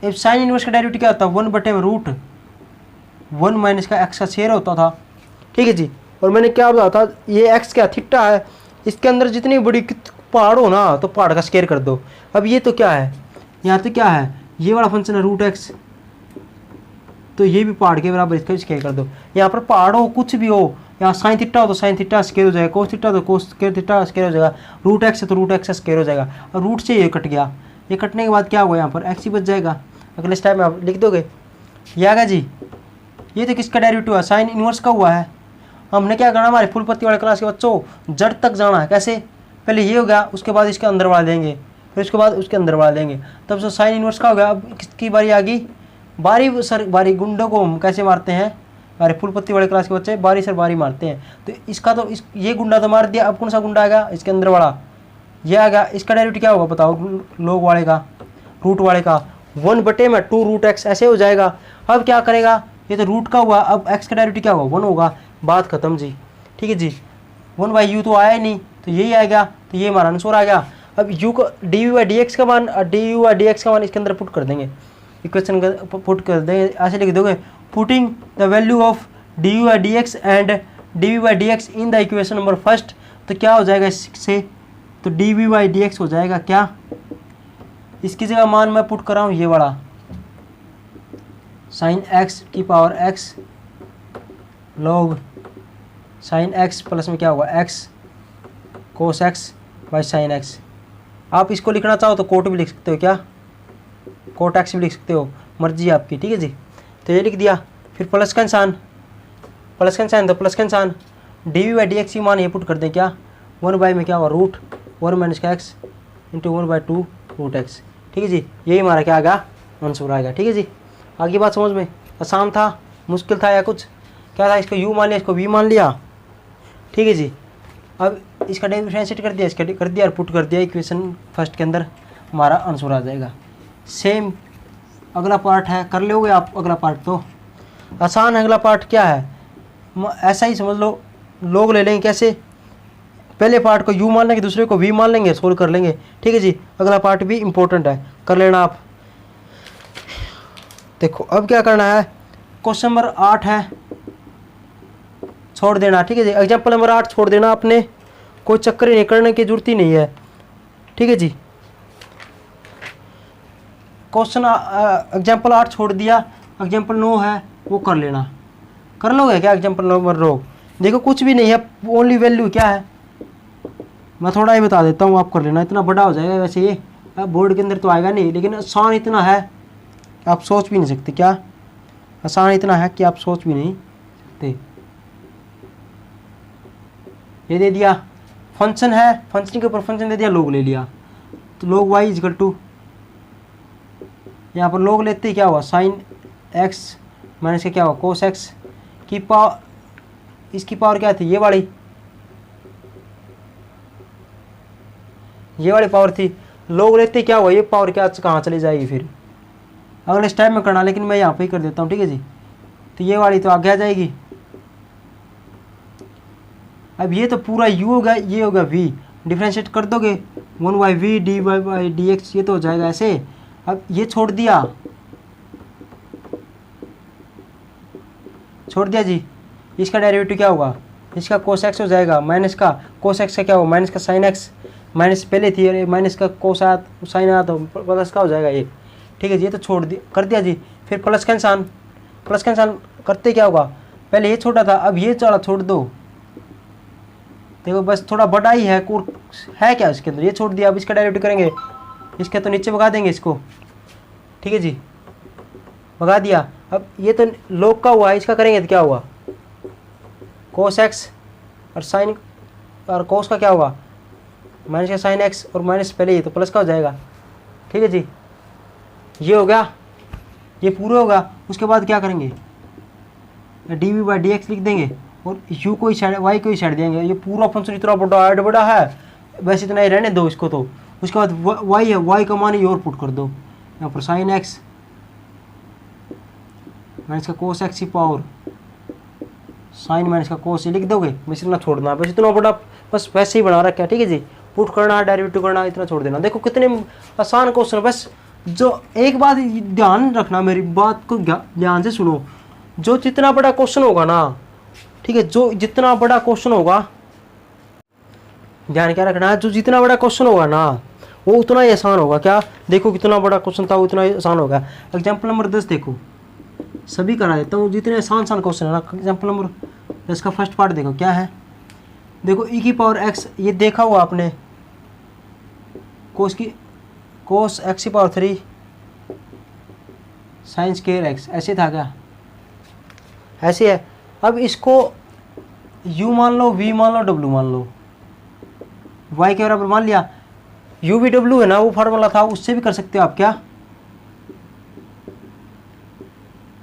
साइन इनवर्स का डेरिवेटिव क्या होता है, 1/√1 माइनस का एक्स का शेयर होता था। ठीक है जी, और मैंने क्या बताया था, ये एक्स क्या थीटा है, इसके अंदर जितनी बड़ी पहाड़ हो ना तो पहाड़ का स्केयर कर दो। अब ये तो क्या है, यहाँ तो क्या है, ये वाला फंक्शन है √x, तो ये भी पहाड़ के बराबर, इसका स्केयर कर दो। यहाँ पर पहाड़ हो कुछ भी हो, यहाँ साइन थीटा हो तो साइन थीटा स्केयर हो जाएगा, कोस थीटा तो कोस थीटा स्केयर हो जाएगा, √x है तो √x स्केयर हो जाएगा। और रूट से ये कट गया, ये कटने के बाद क्या होगा, यहाँ पर x ही बच जाएगा। अगले स्टेप में आप लिख दोगे, ये आएगा जी। ये तो किसका डेरिवेटिव है, साइन इनवर्स का हुआ है। हमने क्या करना, हमारे फुलपत्ती वाले क्लास के बच्चों जड़ तक जाना है। कैसे, पहले ये हो गया, उसके बाद इसके अंदर वाला देंगे, फिर उसके बाद उसके अंदर वाला देंगे, तब से साइन इनवर्स का हो गया। अब किसकी बारी आ गई, बारी गुंडों को हम कैसे मारते हैं, हमारे फुलपत्ती वाले क्लास के बच्चे बारी सर बारी मारते हैं। तो इसका तो ये गुंडा तो मार दिया, अब कौन सा गुंडा आएगा, इसके अंदर वाला ये आ गया। इसका डेरिवेटिव क्या होगा बताओ, लोग वाले का, रूट वाले का 1/√x ऐसे हो जाएगा। अब क्या करेगा, ये तो रूट का हुआ, अब x का डेरिवेटिव क्या होगा, 1 होगा, बात खत्म जी। ठीक है जी, 1/u तो आया ही नहीं, तो यही आएगा, तो ये हमारा आंसर आ गया। अब u को du/dx का मान, du/dx का मान इसके अंदर पुट कर देंगे, इक्वेशन पुट कर देंगे, ऐसे लिख दोगे, putting the value of du/dx and dv/dx in the equation number first, तो क्या हो जाएगा इससे, तो dv/dx हो जाएगा। क्या, इसकी जगह मान मैं पुट कर रहा हूँ ये वाला, sin x की power x log sine x plus में क्या होगा x cos x by sine x. आप इसको लिखना चाहो तो कोट भी लिख सकते हो, क्या कोट एक्स भी लिख सकते हो, मर्जी आपकी, ठीक है जी। तो ये लिख दिया, फिर प्लस का निशान, प्लस का निशान तो प्लस का निशान, d v by d x की मान ये पुट कर दें, क्या 1 में क्या होगा रूट 1 माइनस का एक्स इंटू 1/2 रूट एक्स, ठीक है जी। यही हमारा क्या आएगा आंसर आएगा, ठीक है जी। आगे बात समझ में, आसान था मुश्किल था या कुछ क्या था, इसको u मान लिया, इसको v मान लिया, ठीक है जी। अब इसका डिफरेंशिएट कर दिया, इसका कर दिया और पुट कर दिया इक्वेशन फर्स्ट के अंदर, हमारा आंसर आ जाएगा। सेम अगला पार्ट है, कर लोगे आप अगला पार्ट, तो आसान है। अगला पार्ट क्या है, ऐसा ही समझ लो, लोग ले लेंगे कैसे, पहले पार्ट को u मान लेंगे, दूसरे को v मान लेंगे, सोल्व कर लेंगे, ठीक है जी। अगला पार्ट भी इंपॉर्टेंट है, कर लेना आप। देखो अब क्या करना है, क्वेश्चन नंबर 8 है, छोड़ देना, ठीक है जी। एग्जाम्पल नंबर 8 छोड़ देना आपने, कोई चक्कर नहीं करने की जरूरत ही नहीं है, ठीक है जी। क्वेश्चन एग्जाम्पल 8 छोड़ दिया, एग्जाम्पल 9 है वो कर लेना, कर लोगे क्या एग्जाम्पल नंबर 9। देखो कुछ भी नहीं है, ओनली वैल्यू क्या है, मैं थोड़ा ही बता देता हूँ, आप कर लेना, इतना बड़ा हो जाएगा वैसे ये, अब बोर्ड के अंदर तो आएगा नहीं, लेकिन आसान इतना है आप सोच भी नहीं सकते, क्या आसान इतना है कि आप सोच भी नहीं सकते। ये दे दिया फंक्शन है, फंक्शन के ऊपर फंक्शन दे दिया, लोग ले लिया, तो लोग वाई इजकल टू, यहाँ पर लोग लेते ही क्या हुआ साइन एक्स माइनस का क्या हुआ कोस एक्स की पावर, इसकी पावर क्या थी, ये वाली पावर थी, लोग लेते क्या हुआ, ये पावर क्या कहाँ चली जाएगी, फिर अगले स्टेप में करना, लेकिन मैं यहाँ पे ही कर देता हूँ, ठीक है जी। तो ये वाली तो आगे आ जाएगी, अब ये तो पूरा u होगा, ये होगा v, डिफ्रेंशिएट कर दोगे 1/v dy बाई dx, ये तो हो जाएगा ऐसे। अब ये छोड़ दिया जी, इसका डेरिवेटिव क्या होगा, इसका कोस एक्स हो जाएगा, माइनस का कोस एक्स का क्या होगा माइनस का साइन एक्स, माइनस पहले थी अरे माइनस का कोस आया साइन आया तो प्लस का हो जाएगा ये, ठीक है जी। ये तो छोड़ दिया कर दिया जी, फिर प्लस का निशान करते क्या होगा, पहले ये छोटा था अब ये चौड़ा छोड़ दो, देखो बस थोड़ा बड़ा ही है क्या इसके अंदर, ये छोड़ दिया। अब इसका डेरिवेटिव करेंगे, इसके तो नीचे भगा देंगे इसको, ठीक है जी, भगा दिया। अब ये तो लोग का हुआ है, इसका करेंगे तो क्या हुआ कोस एक्स और साइन, और कोस का क्या होगा माइनस का साइन एक्स, और माइनस पहले ये तो प्लस का हो जाएगा, ठीक है जी। ये हो गया, ये पूरा होगा। उसके बाद क्या करेंगे, d v by d x लिख देंगे और u को ही साइड y को ही साइड देंगे। ये पूरा फंक्शन इतना बड़ा है, वैसे इतना ही रहने दो इसको। तो उसके बाद y है, y का मान ही और पुट कर दो, यहाँ पर साइन एक्स माइनस का कोस एक्स की पावर साइन माइनस का कोस, ये लिख दोगे, बस इतना छोड़ना, बस इतना बड़ा बस वैसे ही बना रखा है, ठीक है जी। पुट करना डेरिवेटिव करना, इतना छोड़ देना। देखो कितने आसान क्वेश्चन, बस जो एक बात ध्यान रखना, मेरी बात को ध्यान से सुनो, जो जितना बड़ा क्वेश्चन होगा ना, ठीक है, जो जितना बड़ा क्वेश्चन होगा, ध्यान क्या रखना है, जो जितना बड़ा क्वेश्चन होगा ना वो उतना ही आसान होगा। क्या देखो कितना बड़ा क्वेश्चन था उतना ही आसान होगा। एग्जाम्पल नंबर 10 देखो, सभी करा देता हूँ, जितने आसान क्वेश्चन है ना। एग्जाम्पल नंबर 10 का फर्स्ट पार्ट देखो क्या है, देखो e की पावर x, ये देखा हुआ आपने, कोस एक्स की पावर 3 साइन स्क्वायर एक्स, ऐसे था क्या, ऐसे है। अब इसको u मान लो, v मान लो, w मान लो, y के बराबर मान लिया, u v w है ना, वो फार्मूला था, उससे भी कर सकते हो आप, क्या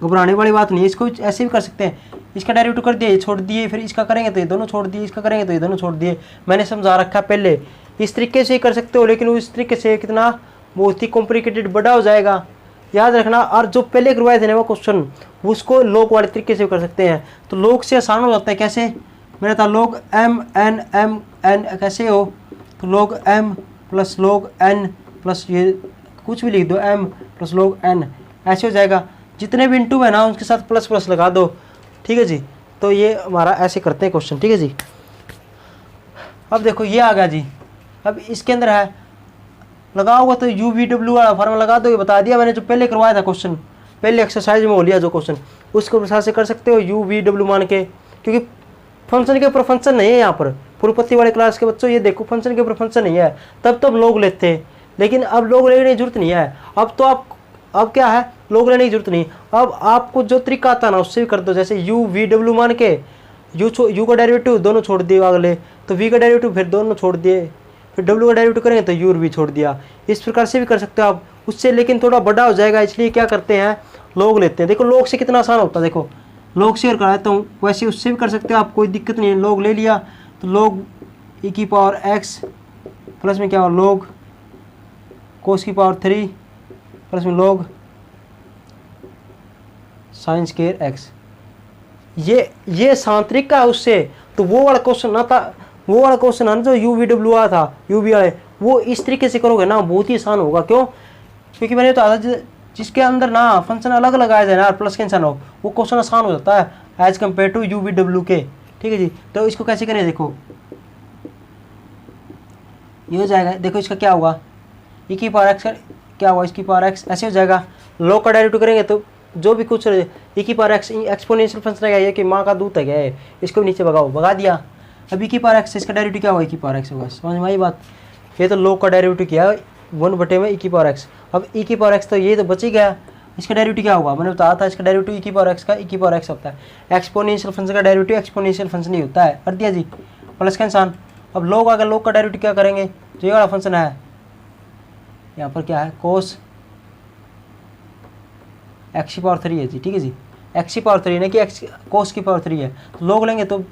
घबराने वाली बात नहीं है, इसको ऐसे भी कर सकते हैं। इसका डेरिवेटिव कर दिया, ये छोड़ दिए, फिर इसका करेंगे तो ये दोनों छोड़ दिए, इसका करेंगे तो ये दोनों छोड़ दिए। मैंने समझा रखा पहले, इस तरीके से ही कर सकते हो, लेकिन उस तरीके से कितना बहुत ही कॉम्प्लिकेटेड बड़ा हो जाएगा, याद रखना। और जो पहले करवाए थे ना वो क्वेश्चन, उसको लोग वाले तरीके से कर सकते हैं, तो लोग से आसान हो जाता है। कैसे, मैंने था लोग एम एन कैसे हो, तो लोग एम प्लस लोग एन प्लस ये कुछ भी लिख दो, एम प्लस लोग एन, ऐसे हो जाएगा। जितने भी इंटू है ना उनके साथ प्लस प्लस लगा दो, ठीक है जी। तो ये हमारा ऐसे करते हैं क्वेश्चन, ठीक है जी। अब देखो ये आ गया जी, अब इसके अंदर है लगाओगे तो यू वी डब्ल्यू वाला फॉर्मूला लगा दो, ये बता दिया मैंने जो पहले करवाया था क्वेश्चन, पहले एक्सरसाइज में हो लिया जो क्वेश्चन, उसको प्रसार से कर सकते हो यू वी डब्ल्यू मान के, क्योंकि फंक्शन के ऊपर फंक्शन नहीं है यहाँ पर। पूर्वपत्ति वाले क्लास के बच्चों ये देखो फंक्शन के ऊपर फंक्शन नहीं है, तब लोग लेते हैं, लेकिन अब लोग लेने की जरूरत नहीं है। अब तो आप अब क्या है, लोग लेने की जरूरत नहीं। अब आपको जो तरीका आता है ना उससे भी कर दो, जैसे यू वी डब्ल्यू मान के यू का डेरिवेटिव दोनों छोड़ दिए अगले, तो वी का डेरिवेटिव फिर दोनों छोड़ दिए, फिर डब्ल्यू का डेरिवेटिव करेंगे तो यू भी छोड़ दिया। इस प्रकार से भी कर सकते हो आप, उससे लेकिन थोड़ा बड़ा हो जाएगा, इसलिए क्या करते हैं लोग लेते हैं। देखो लोग से कितना आसान होता है, देखो लोग शेयर कराता हूँ, वैसे उससे भी कर सकते हो आप, कोई दिक्कत नहीं है। लोग ले लिया तो लोग ई की पावर एक्स प्लस में क्या हो लोग कोस की पावर 3 प्लस में लोग साइन स्क्वायर एक्स, ये सांतरिक का उससे। तो वो वाला क्वेश्चन ना था, वो वाला क्वेश्चन है ना जो यू वी डब्ल्यू आया था, यू वी वाले, वो इस तरीके से करोगे ना बहुत ही आसान होगा। क्यों? क्योंकि मैंने तो जिसके अंदर ना फंक्शन अलग लगाया जाए ना प्लस के इंसान हो, वो क्वेश्चन आसान हो जाता है as compare to U V W K. ठीक है जी, तो इसको कैसे करें, देखो ये हो जाएगा, देखो इसका क्या होगा, ई की पावर एक्स क्या होगा, इसकी पावर एक्स ऐसे हो जाएगा। लॉग का डेरिवेटिव करेंगे तो जो भी कुछ ई की पावर एक्स एक्सपोनेंशियल फंक्शन है, ये कि माँ का दूध है, इसको नीचे भगा दिया। अब ई की पावर एक्स, इसका डेरिवेटिव क्या होगा, ई की पावर एक्स होगा। समझ में आई बात? ये तो लॉग का डेरिवेटिव किया 1 में ई की पावर एक्स। अब ई की पावर एक्स तो ये तो बच ही गया, इसका डेरिवेटिव क्या होगा, मैंने बताया था इसका डेरिवेटिव ई की पावर एक्स का ई की पावर एक्स होता है। एक्सपोनेंशियल फंक्शन का डेरिवेटिव एक्सपोनेंशियल फंक्शन ही होता है, कर दिया जी, प्लस का इंसान। अब लोग अगर लोग का डेरिवेटिव क्या करेंगे, जो ये वाला फंक्शन है यहाँ पर क्या है कोस एक्स की पावर 3 है जी। ठीक है जी, एक्स की पावर 3 नहीं कि एक्स कोस की पावर 3 है, तो लोग लेंगे तो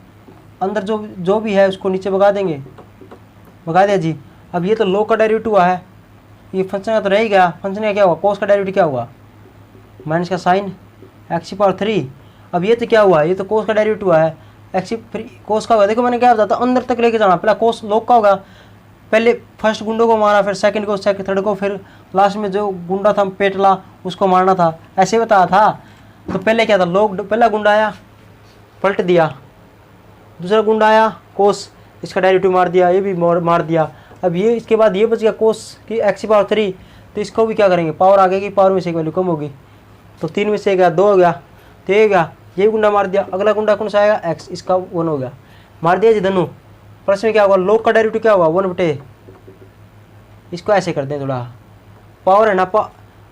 अंदर जो भी है उसको नीचे भगा देंगे, भगा दिया जी। अब ये तो लोग का डेरिवेटिव हुआ है, ये फंक्शन का तो रह ही गया, फंक्शन का क्या हुआ, कोस का डेरिवेटिव क्या हुआ माइनस का साइन एक्स की पावर 3। अब ये तो क्या हुआ, ये तो कोस का डेरिवेटिव हुआ है, एक्स कोस का होगा। देखो मैंने क्या बताया था, अंदर तक लेके जाना, पहला कोस लोग का होगा, पहले फर्स्ट गुंडों को मारा, फिर सेकंड को, थर्ड को, फिर लास्ट में जो गुंडा था पेटला उसको मारना था, ऐसे बताया था। तो पहले क्या था, लोग पहला गुंडा आया पलट दिया, दूसरा गुंडा आया कोस, इसका डेरिवेटिव मार दिया, ये भी मार दिया। अब ये इसके बाद ये बच गया कोस की एक्स की पावर 3, तो इसको भी क्या करेंगे, पावर आगे की पावर में से एक वैल्यू कम होगी, तो 3 में से गया 2 हो गया, तो ये गया, ये गुंडा मार दिया। अगला गुंडा कौन सा आएगा, एक्स, इसका 1 हो गया, मार दिया जी धनु। प्लस में क्या होगा, लोग का डेरिवेटिव क्या होगा 1/, इसको ऐसे कर दें, थोड़ा पावर है ना,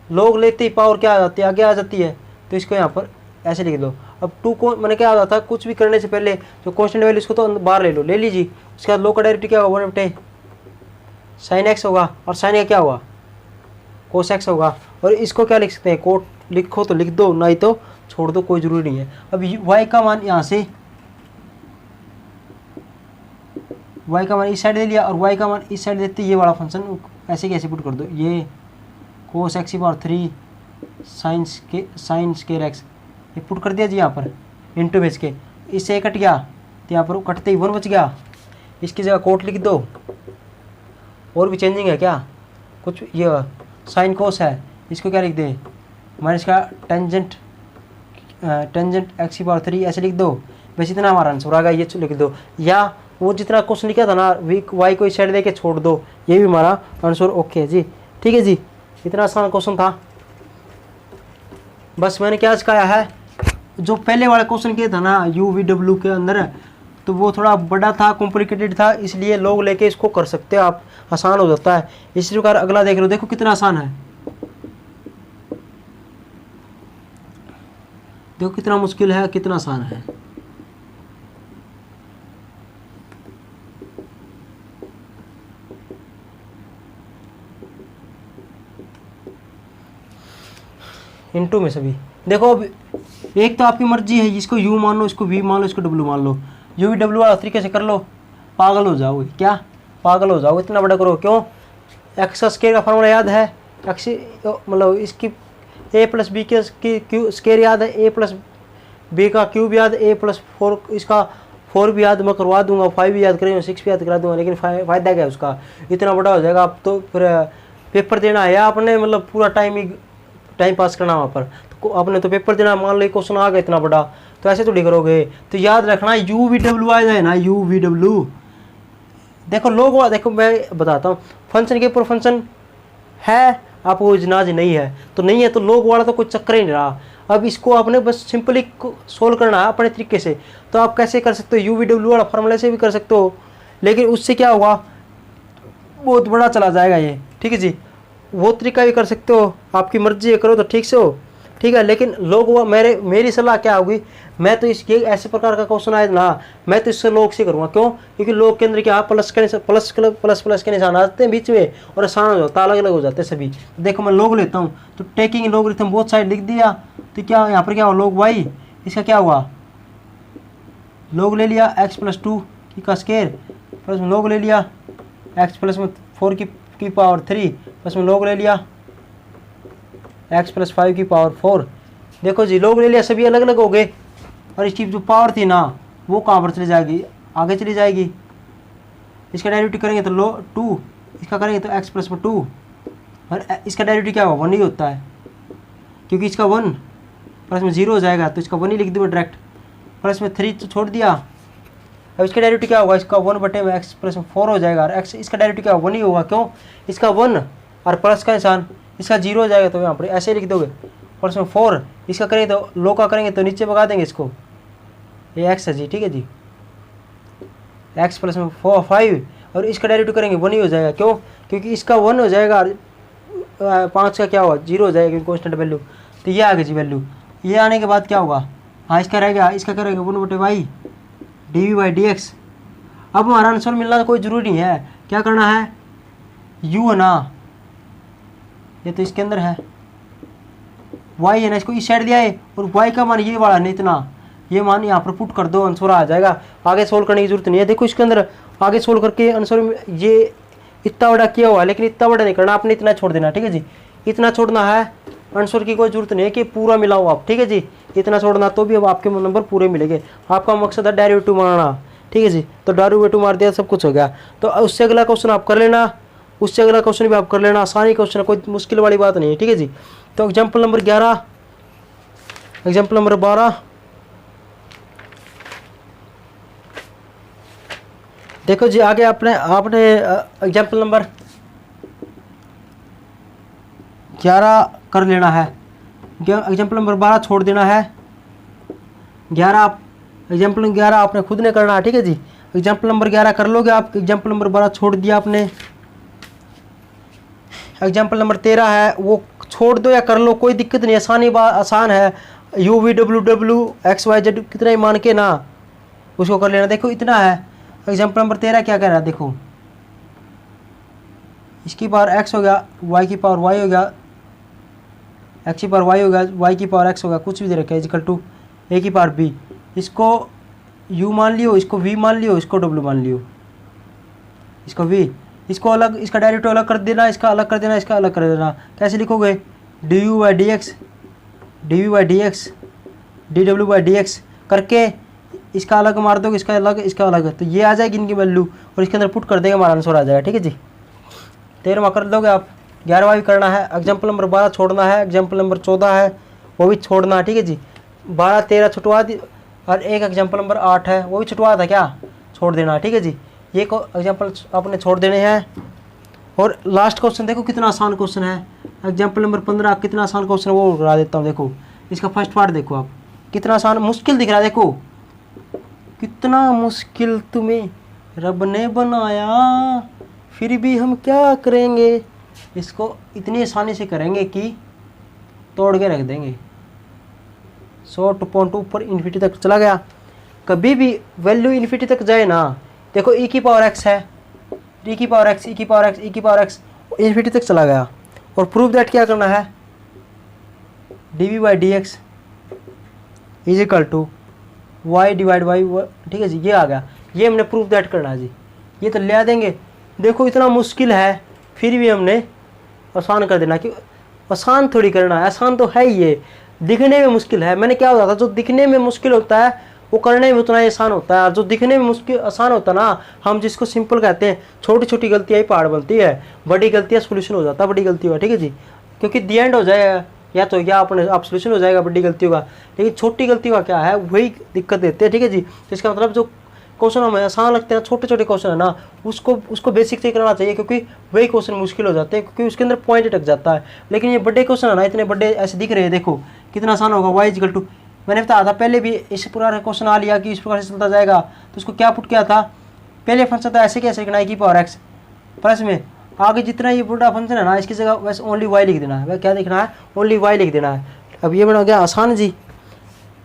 लोग लेते ही पावर क्या आ जाती है, आगे आ जाती है, तो इसको यहाँ पर ऐसे लिख दो। अब 2 को मैंने क्या होता था, कुछ भी करने से पहले जो कॉन्स्टेंट वैल्यू इसको तो बाहर ले लो, ले लीजिए। उसके बाद लोग का डेरिवेटिव क्या होगा 1/, साइन एक्स होगा, और साइन का क्या होगा कोस एक्स होगा। और इसको क्या लिख सकते हैं, कोट लिखो तो लिख दो, नहीं तो छोड़ दो, कोई जरूरी नहीं है। अब वाई का मान यहाँ से, वाई का मान इस साइड ले लिया और वाई का मान इस साइड देते, ये वाला फंक्शन ऐसे कैसे पुट कर दो, ये कोस एक्स की पावर 3 साइन स्केयर एक्स, ये पुट कर दिया जी यहाँ पर इंटू भेज के, इससे कट गया तो यहाँ पर कटते ही 1 बच गया, इसकी जगह कोट लिख दो। और भी चेंजिंग है क्या कुछ, ये साइन कोस है, इसको क्या लिख दे माइनस का टेंजेंट एक्स की पावर 3 ऐसे लिख दो। बस इतना हमारा आंसर आ गया, ये लिख दो, या वो जितना क्वेश्चन लिखा था ना वाई को इस साइड दे के छोड़ दो, ये भी हमारा आंसर ओके है जी। ठीक है जी, इतना आसान क्वेश्चन था। बस मैंने क्या सिखाया है, जो पहले वाला क्वेश्चन किया था ना यू वी डब्ल्यू के अंदर, तो वो थोड़ा बड़ा था, कॉम्प्लिकेटेड था, इसलिए लोग लेके इसको कर सकते हो आप, आसान हो जाता है। इसी प्रकार अगला देख लो, देखो कितना आसान है, देखो कितना मुश्किल है, कितना आसान है। इनटू में सभी देखो, अब एक तो आपकी मर्जी है, इसको यू मान लो, इसको वी मान लो, इसको डब्ल्यू मान लो, यू वी डब्ल्यू वाला तरीके से कर लो, पागल हो जाओगे, क्या पागल हो जाओगे, इतना बड़ा करो। क्यों, एक्स का स्केयर का फार्मूला याद है, एक्स मतलब इसकी ए प्लस बी के क्यू स्केयर याद है, ए प्लस बी का क्यूब याद, ए प्लस 4 इसका 4 भी याद मैं करवा दूंगा, 5 भी याद करेंगे, 6 भी याद करा दूंगा, लेकिन फ़ायदा क्या है उसका, इतना बड़ा हो जाएगा। आप तो फिर पेपर देना है आपने, मतलब पूरा टाइम पास करना वहाँ पर, तो आपने तो पेपर देना, मान लो क्वेश्चन आ गया इतना बड़ा, तो ऐसे थोड़ी करोगे। तो याद रखना यू वी डब्ल्यू आ जाए ना, यू वी डब्ल्यू। देखो लोग, देखो मैं बताता हूँ, फंक्शन के ऊपर फंक्शन है, आपको इजनाज नहीं है तो नहीं है, तो लोग वाला तो कोई चक्कर ही नहीं रहा। अब इसको आपने बस सिंपली सोल्व करना है अपने तरीके से। तो आप कैसे कर सकते हो, यू वी डब्ल्यू वाला फार्मूले से भी कर सकते हो, लेकिन उससे क्या होगा, बहुत बड़ा चला जाएगा ये, ठीक है जी। वो तरीका भी कर सकते हो, आपकी मर्जी है, करो तो ठीक से हो, ठीक है। लेकिन लोग वो मेरी सलाह क्या होगी, मैं तो ये ऐसे प्रकार का क्वेश्चन आए ना, मैं तो इससे लोग से करूँगा। क्यों? क्योंकि लोग के अंदर क्या प्लस के निशान आते हैं बीच में और आसान हो जाता है, अलग अलग हो जाते हैं सभी। देखो मैं लोग लेता हूँ तो टेकिंग लॉगरिथम बोथ साइड लिख दिया, तो क्या यहाँ पर क्या हुआ, लोग वाई, इसका क्या हुआ, लोग ले लिया x+2 का स्केयर, प्लस में लोग ले लिया x प्लस में 4 की पावर 3, प्लस में लोग ले लिया x+5 की पावर 4। देखो जी लोग ले लिया, सभी अलग अलग हो गए, और इसकी जो पावर थी ना वो कहाँ पर चली जाएगी, आगे चली जाएगी। इसका डेरिवेटिव करेंगे तो 2, इसका करेंगे तो x+2, और इसका डेरिवेटिव क्या होगा, 1 ही होता है, क्योंकि इसका 1 प्लस में 0 हो जाएगा, तो इसका 1 ही लिख दूँगा डायरेक्ट, प्लस में 3 तो छोड़ दिया। अब इसका डेरिवेटिव क्या होगा, इसका 1/x प्लस में 4 हो जाएगा, और x इसका डेरिवेटिव क्या 1 ही होगा। क्यों? इसका 1 और प्लस का निशान, इसका 0 हो जाएगा, तो यहाँ पर ऐसे लिख दोगे, प्लस में 4, इसका करेंगे तो लो का करेंगे तो नीचे भगा देंगे इसको, ये x है जी, ठीक है जी, x प्लस में 5, और इसका डेरिवेटिव करेंगे 1 ही हो जाएगा। क्यों? क्योंकि इसका 1 हो जाएगा, 5 का क्या होगा 0 हो जाएगा, क्योंकि कॉन्स्टेंट वैल्यू। तो ये आ गई जी वैल्यू। ये आने के बाद क्या होगा, हाँ इसका रहेगा, इसका करेंगे 1/y dv/dx। अब हमारा आंसर मिलना तो कोई ज़रूरी नहीं है, क्या करना है, u है ना, ये तो इसके अंदर है, y है ना, इसको इस साइड दिया है, और y का मान ये वाला नहीं, इतना ये मान यहाँ पर पुट कर दो, आंसर आ जाएगा। आगे सोल्व करने की जरूरत नहीं है। देखो इसके अंदर आगे सोल्व करके आंसर ये इतना बड़ा किया हुआ है, लेकिन इतना बड़ा नहीं करना, आपने इतना छोड़ देना, ठीक है जी, इतना छोड़ना है। आंसर की कोई जरूरत नहीं है कि पूरा मिलाओ आप, ठीक है जी, इतना छोड़ना, तो भी अब आपके नंबर पूरे मिलेंगे। आपका मकसद है डेरिवेटिव मारना, ठीक है जी, तो डेरिवेटिव मार दिया, सब कुछ हो गया। तो उससे अगला क्वेश्चन आप कर लेना, उससे अगला क्वेश्चन भी आप कर लेना, आसानी क्वेश्चन है, कोई मुश्किल वाली बात नहीं है, ठीक है जी। तो एग्जाम्पल नंबर 11, एग्जाम्पल नंबर 12, देखो जी आगे आपने एग्जाम्पल नंबर 11 कर लेना है, एग्जाम्पल नंबर 12 छोड़ देना है। 11 आप एग्जाम्पल नंबर 11 आपने खुद ने करना है, ठीक है जी। एग्जाम्पल नंबर 11 कर लोगे आप, एग्जाम्पल नंबर 12 छोड़ दिया आपने। एग्जाम्पल नंबर 13 है, वो छोड़ दो या कर लो, कोई दिक्कत नहीं, आसान है। u/v/w/x/y/z कितना ही मान के ना उसको कर लेना। देखो इतना है, एग्जाम्पल नंबर 13 क्या कह रहा है, देखो इसकी पावर x हो गया, y की पावर y हो गया, x की पावर y हो गया, y की पावर x हो गया, कुछ भी दे रखा है, इक्वल टू a की पावर b। इसको u मान लियो, इसको v मान लियो, इसको w मान लियो, इसको v, इसको अलग, इसका डेरिवेटिव अलग कर देना, इसका अलग कर देना, इसका अलग कर देना। कैसे लिखोगे, du/dx dv/dx dw/dx करके इसका अलग मार दोगे, इसका अलग, तो ये आ जाएगी इनकी वैल्यू, और इसके अंदर पुट कर देगा, हमारा आंसर आ जाएगा, ठीक है जी। 13वां कर दोगे आप, 11वां भी करना है। एग्जाम्पल नंबर 12 छोड़ना है, एग्जाम्पल नंबर 14 है वो भी छोड़ना है, ठीक है जी। 12 13 छुटवा दी, और एक एग्जाम्पल नंबर 8 है वो भी छुटवा था, क्या छोड़ देना, ठीक है जी। ये एग्जाम्पल आपने छोड़ देने हैं। और लास्ट क्वेश्चन देखो कितना आसान क्वेश्चन है, एग्जाम्पल नंबर 15 कितना आसान क्वेश्चन है वो करा देता हूँ। देखो इसका फर्स्ट पार्ट देखो आप, कितना आसान, मुश्किल दिख रहा है, देखो कितना मुश्किल तुम्हें रब ने बनाया, फिर भी हम क्या करेंगे, इसको इतनी आसानी से करेंगे कि तोड़ के रख देंगे। 100 पॉइंट ऊपर इन्फिनिटी तक चला गया। कभी भी वैल्यू इन्फिनिटी तक जाए ना, देखो e की पावर x है, e की पावर x, e की पावर x, e की पावर x इन्फिनिटी तक चला गया। और प्रूफ दैट क्या करना है, dv/dx is equal to y divide by, ठीक है जी, ये आ गया, ये हमने प्रूफ दैट करना है जी। ये तो ले देंगे। देखो इतना मुश्किल है, फिर भी हमने आसान कर देना, कि आसान थोड़ी करना है, आसान तो है ही, ये दिखने में मुश्किल है। मैंने क्या होता था, जो दिखने में मुश्किल होता है वो करने में उतना ही आसान होता है, जो दिखने में मुश्किल आसान होता है ना, हम जिसको सिंपल कहते हैं, छोटी छोटी गलतियाँ ही पहाड़ बनती है, बड़ी गलतियाँ सोल्यूशन हो जाता है बड़ी गलतियों का, ठीक है जी। क्योंकि दी एंड हो जाएगा, या तो या अपने आप सोल्यूशन हो जाएगा बड़ी गलतियों का, लेकिन छोटी गलतियों का क्या है, वही दिक्कत देते हैं, ठीक है जी। तो इसका मतलब जो क्वेश्चन हमें आसान लगते हैं, छोटे छोटे क्वेश्चन है ना, उसको बेसिक से कराना चाहिए, क्योंकि वही क्वेश्चन मुश्किल हो जाते हैं, क्योंकि उसके अंदर पॉइंट अटक जाता है। लेकिन ये बड़े क्वेश्चन है ना, इतने बड़े ऐसे दिख रहे हैं, देखो कितना आसान होगा। वाई इजिकल टू, मैंने बताया था पहले भी, इस प्रकार का क्वेश्चन आ लिया कि इस प्रकार से चलता जाएगा, तो उसको क्या पुट किया था, पहले फंक्शन था ऐसे कैसे लिखना है, की पावर एक्स प्लस में आगे जितना ये बड़ा फंक्शन है ना, इसकी जगह वैसे ओनली वाई लिख देना है। वह क्या लिखना है, ओनली वाई लिख देना है। अब ये बना गया आसान जी,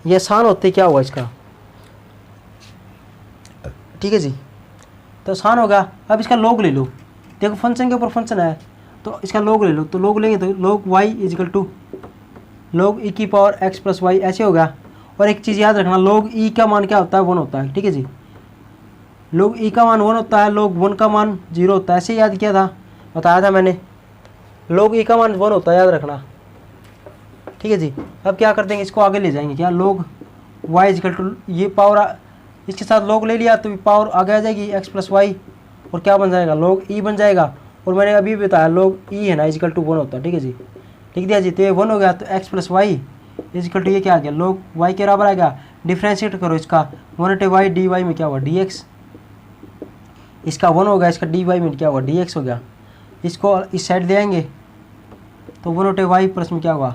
ये आसान होते क्या हुआ इसका, ठीक है जी, तो आसान होगा। अब इसका लॉग ले लो, देखो फंक्शन के ऊपर फंक्शन है, तो इसका लॉग ले लो, तो लॉग लेंगे तो log y is equal to log e की पावर एक्स प्लस वाई ऐसे होगा। और एक चीज़ याद रखना, लॉग ई का मान क्या होता है, 1 होता है, ठीक है जी, लॉग ई का मान 1 होता है, लॉग 1 का मान 0 होता है, ऐसे याद किया था, बताया था मैंने, लॉग ई का मान 1 होता है, याद रखना, ठीक है जी। अब क्या कर देंगे, इसको आगे ले जाएंगे, क्या लॉग वाई इजिकल टू ये पावर इसके साथ लॉग ले लिया तो पावर आगे आ जाएगी एक्स प्लस वाई, और क्या बन जाएगा, लॉग ई बन जाएगा। और मैंने अभी बताया लॉग ई है ना इजिकल टू 1 होता है, ठीक है जी, लिख दिया जी, तो ये 1 हो गया, तो x plus y is equal to ये क्या आ गया, लॉग वाई के बराबर आ गया। डिफ्रेंशिएट करो इसका, 1 वाई डी वाई में क्या हुआ, डी एक्स, इसका 1 हो गया, इसका डी वाई में क्या हुआ, डी एक्स हो गया। इसको इस साइड ले आएंगे तो 1 वाई प्लस में क्या हुआ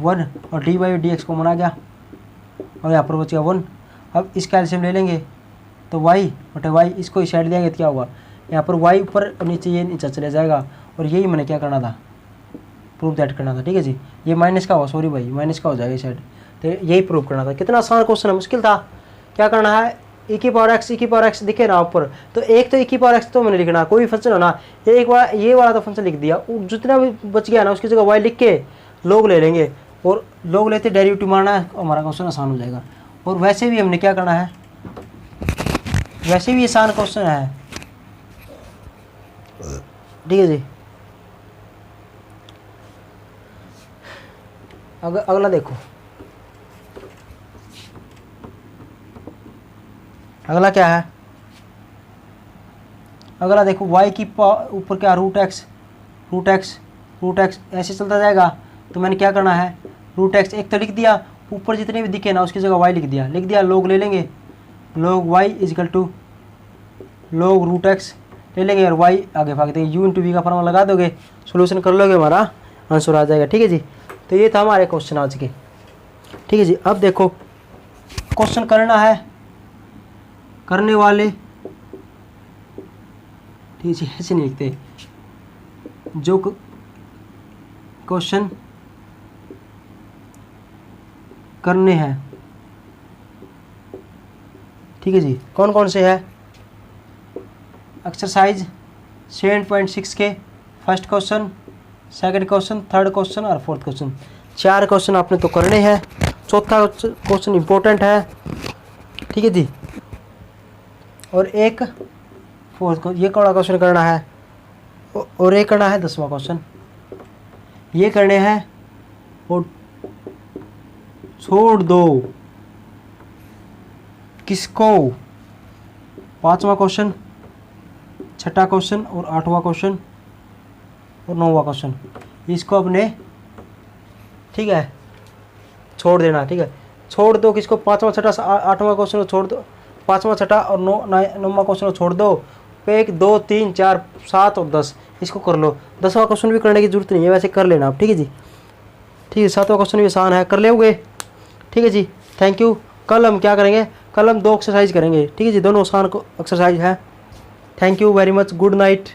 1, और डी वाई डी एक्स को मना गया, और यहाँ पर बच गया 1। अब इसका एलसीएम ले लेंगे तो y बटे y, इसको इस साइड देंगे तो क्या हुआ, यहाँ पर y ऊपर और नीचे, ये नीचे चले जाएगा। और यही मैंने क्या करना था, प्रूफ दैट करना था, ठीक है जी, ये माइनस का हुआ, सॉरी भाई माइनस का हो जाएगा इस साइड, तो यही प्रूफ करना था। कितना आसान क्वेश्चन है, मुश्किल था। क्या करना है, e की पावर x दिखे ना ऊपर, तो एक तो e की पावर x तो मैंने लिखना, कोई फंक्शन हो ना, एक बार ये वाला तो फंक्शन लिख दिया, जितना भी बच गया ना उसकी जगह y लिख के लोग ले लेंगे, और लोग लेते डेरिवेटिव मारना है, हमारा क्वेश्चन आसान हो जाएगा। और वैसे भी हमने क्या करना है, वैसे भी आसान क्वेश्चन है, ठीक है जी। अगला देखो, अगला क्या है, अगला देखो y की ऊपर क्या रूट एक्स ऐसे चलता जाएगा। तो मैंने क्या करना है, रूट एक्स एक तो लिख दिया, ऊपर जितने भी दिखे ना उसकी जगह y लिख दिया, लोग ले लेंगे, लोग y इजिकल टू लोग रूट एक्स ले लेंगे, और y आगे भाग देंगे, u इंटू वी का फॉर्मूला लगा दोगे, सोल्यूशन कर लोगे, हमारा आंसर आ जाएगा, ठीक है जी। तो ये था हमारे क्वेश्चन आज के, ठीक है जी। अब देखो क्वेश्चन करना है, करने वाले, ठीक है जी, ऐसे नहीं लिखते, जो क्वेश्चन करने हैं, ठीक है जी, कौन कौन से है, एक्सरसाइज 7.6 के first question, second question, third question और फोर्थ क्वेश्चन, 4 क्वेश्चन आपने तो करने हैं, चौथा क्वेश्चन इंपॉर्टेंट है, ठीक है जी। और एक फोर्थ ये कौन क्वेश्चन करना है, और एक करना है 10वां क्वेश्चन, ये करने हैं, और छोड़ दो किसको, 5वां क्वेश्चन, 6ठा क्वेश्चन और 8वां क्वेश्चन और 9वां क्वेश्चन, इसको अपने, ठीक है, छोड़ देना, ठीक है, छोड़ दो किसको, 5वां 6ठा 8वां क्वेश्चन को छोड़ दो, 5वां 6ठा और 9वां क्वेश्चन को छोड़ दो, 1 2 3 4 7 और 10 इसको कर लो। 10वां क्वेश्चन भी करने की जरूरत नहीं है, वैसे कर लेना आप, ठीक है जी, ठीक है। 7वां क्वेश्चन भी आसान है, कर लोगे, ठीक है जी, थैंक यू। कल हम क्या करेंगे, कल हम 2 एक्सरसाइज करेंगे, ठीक है जी, दोनों आसान एक्सरसाइज है। Thank you very much, good night.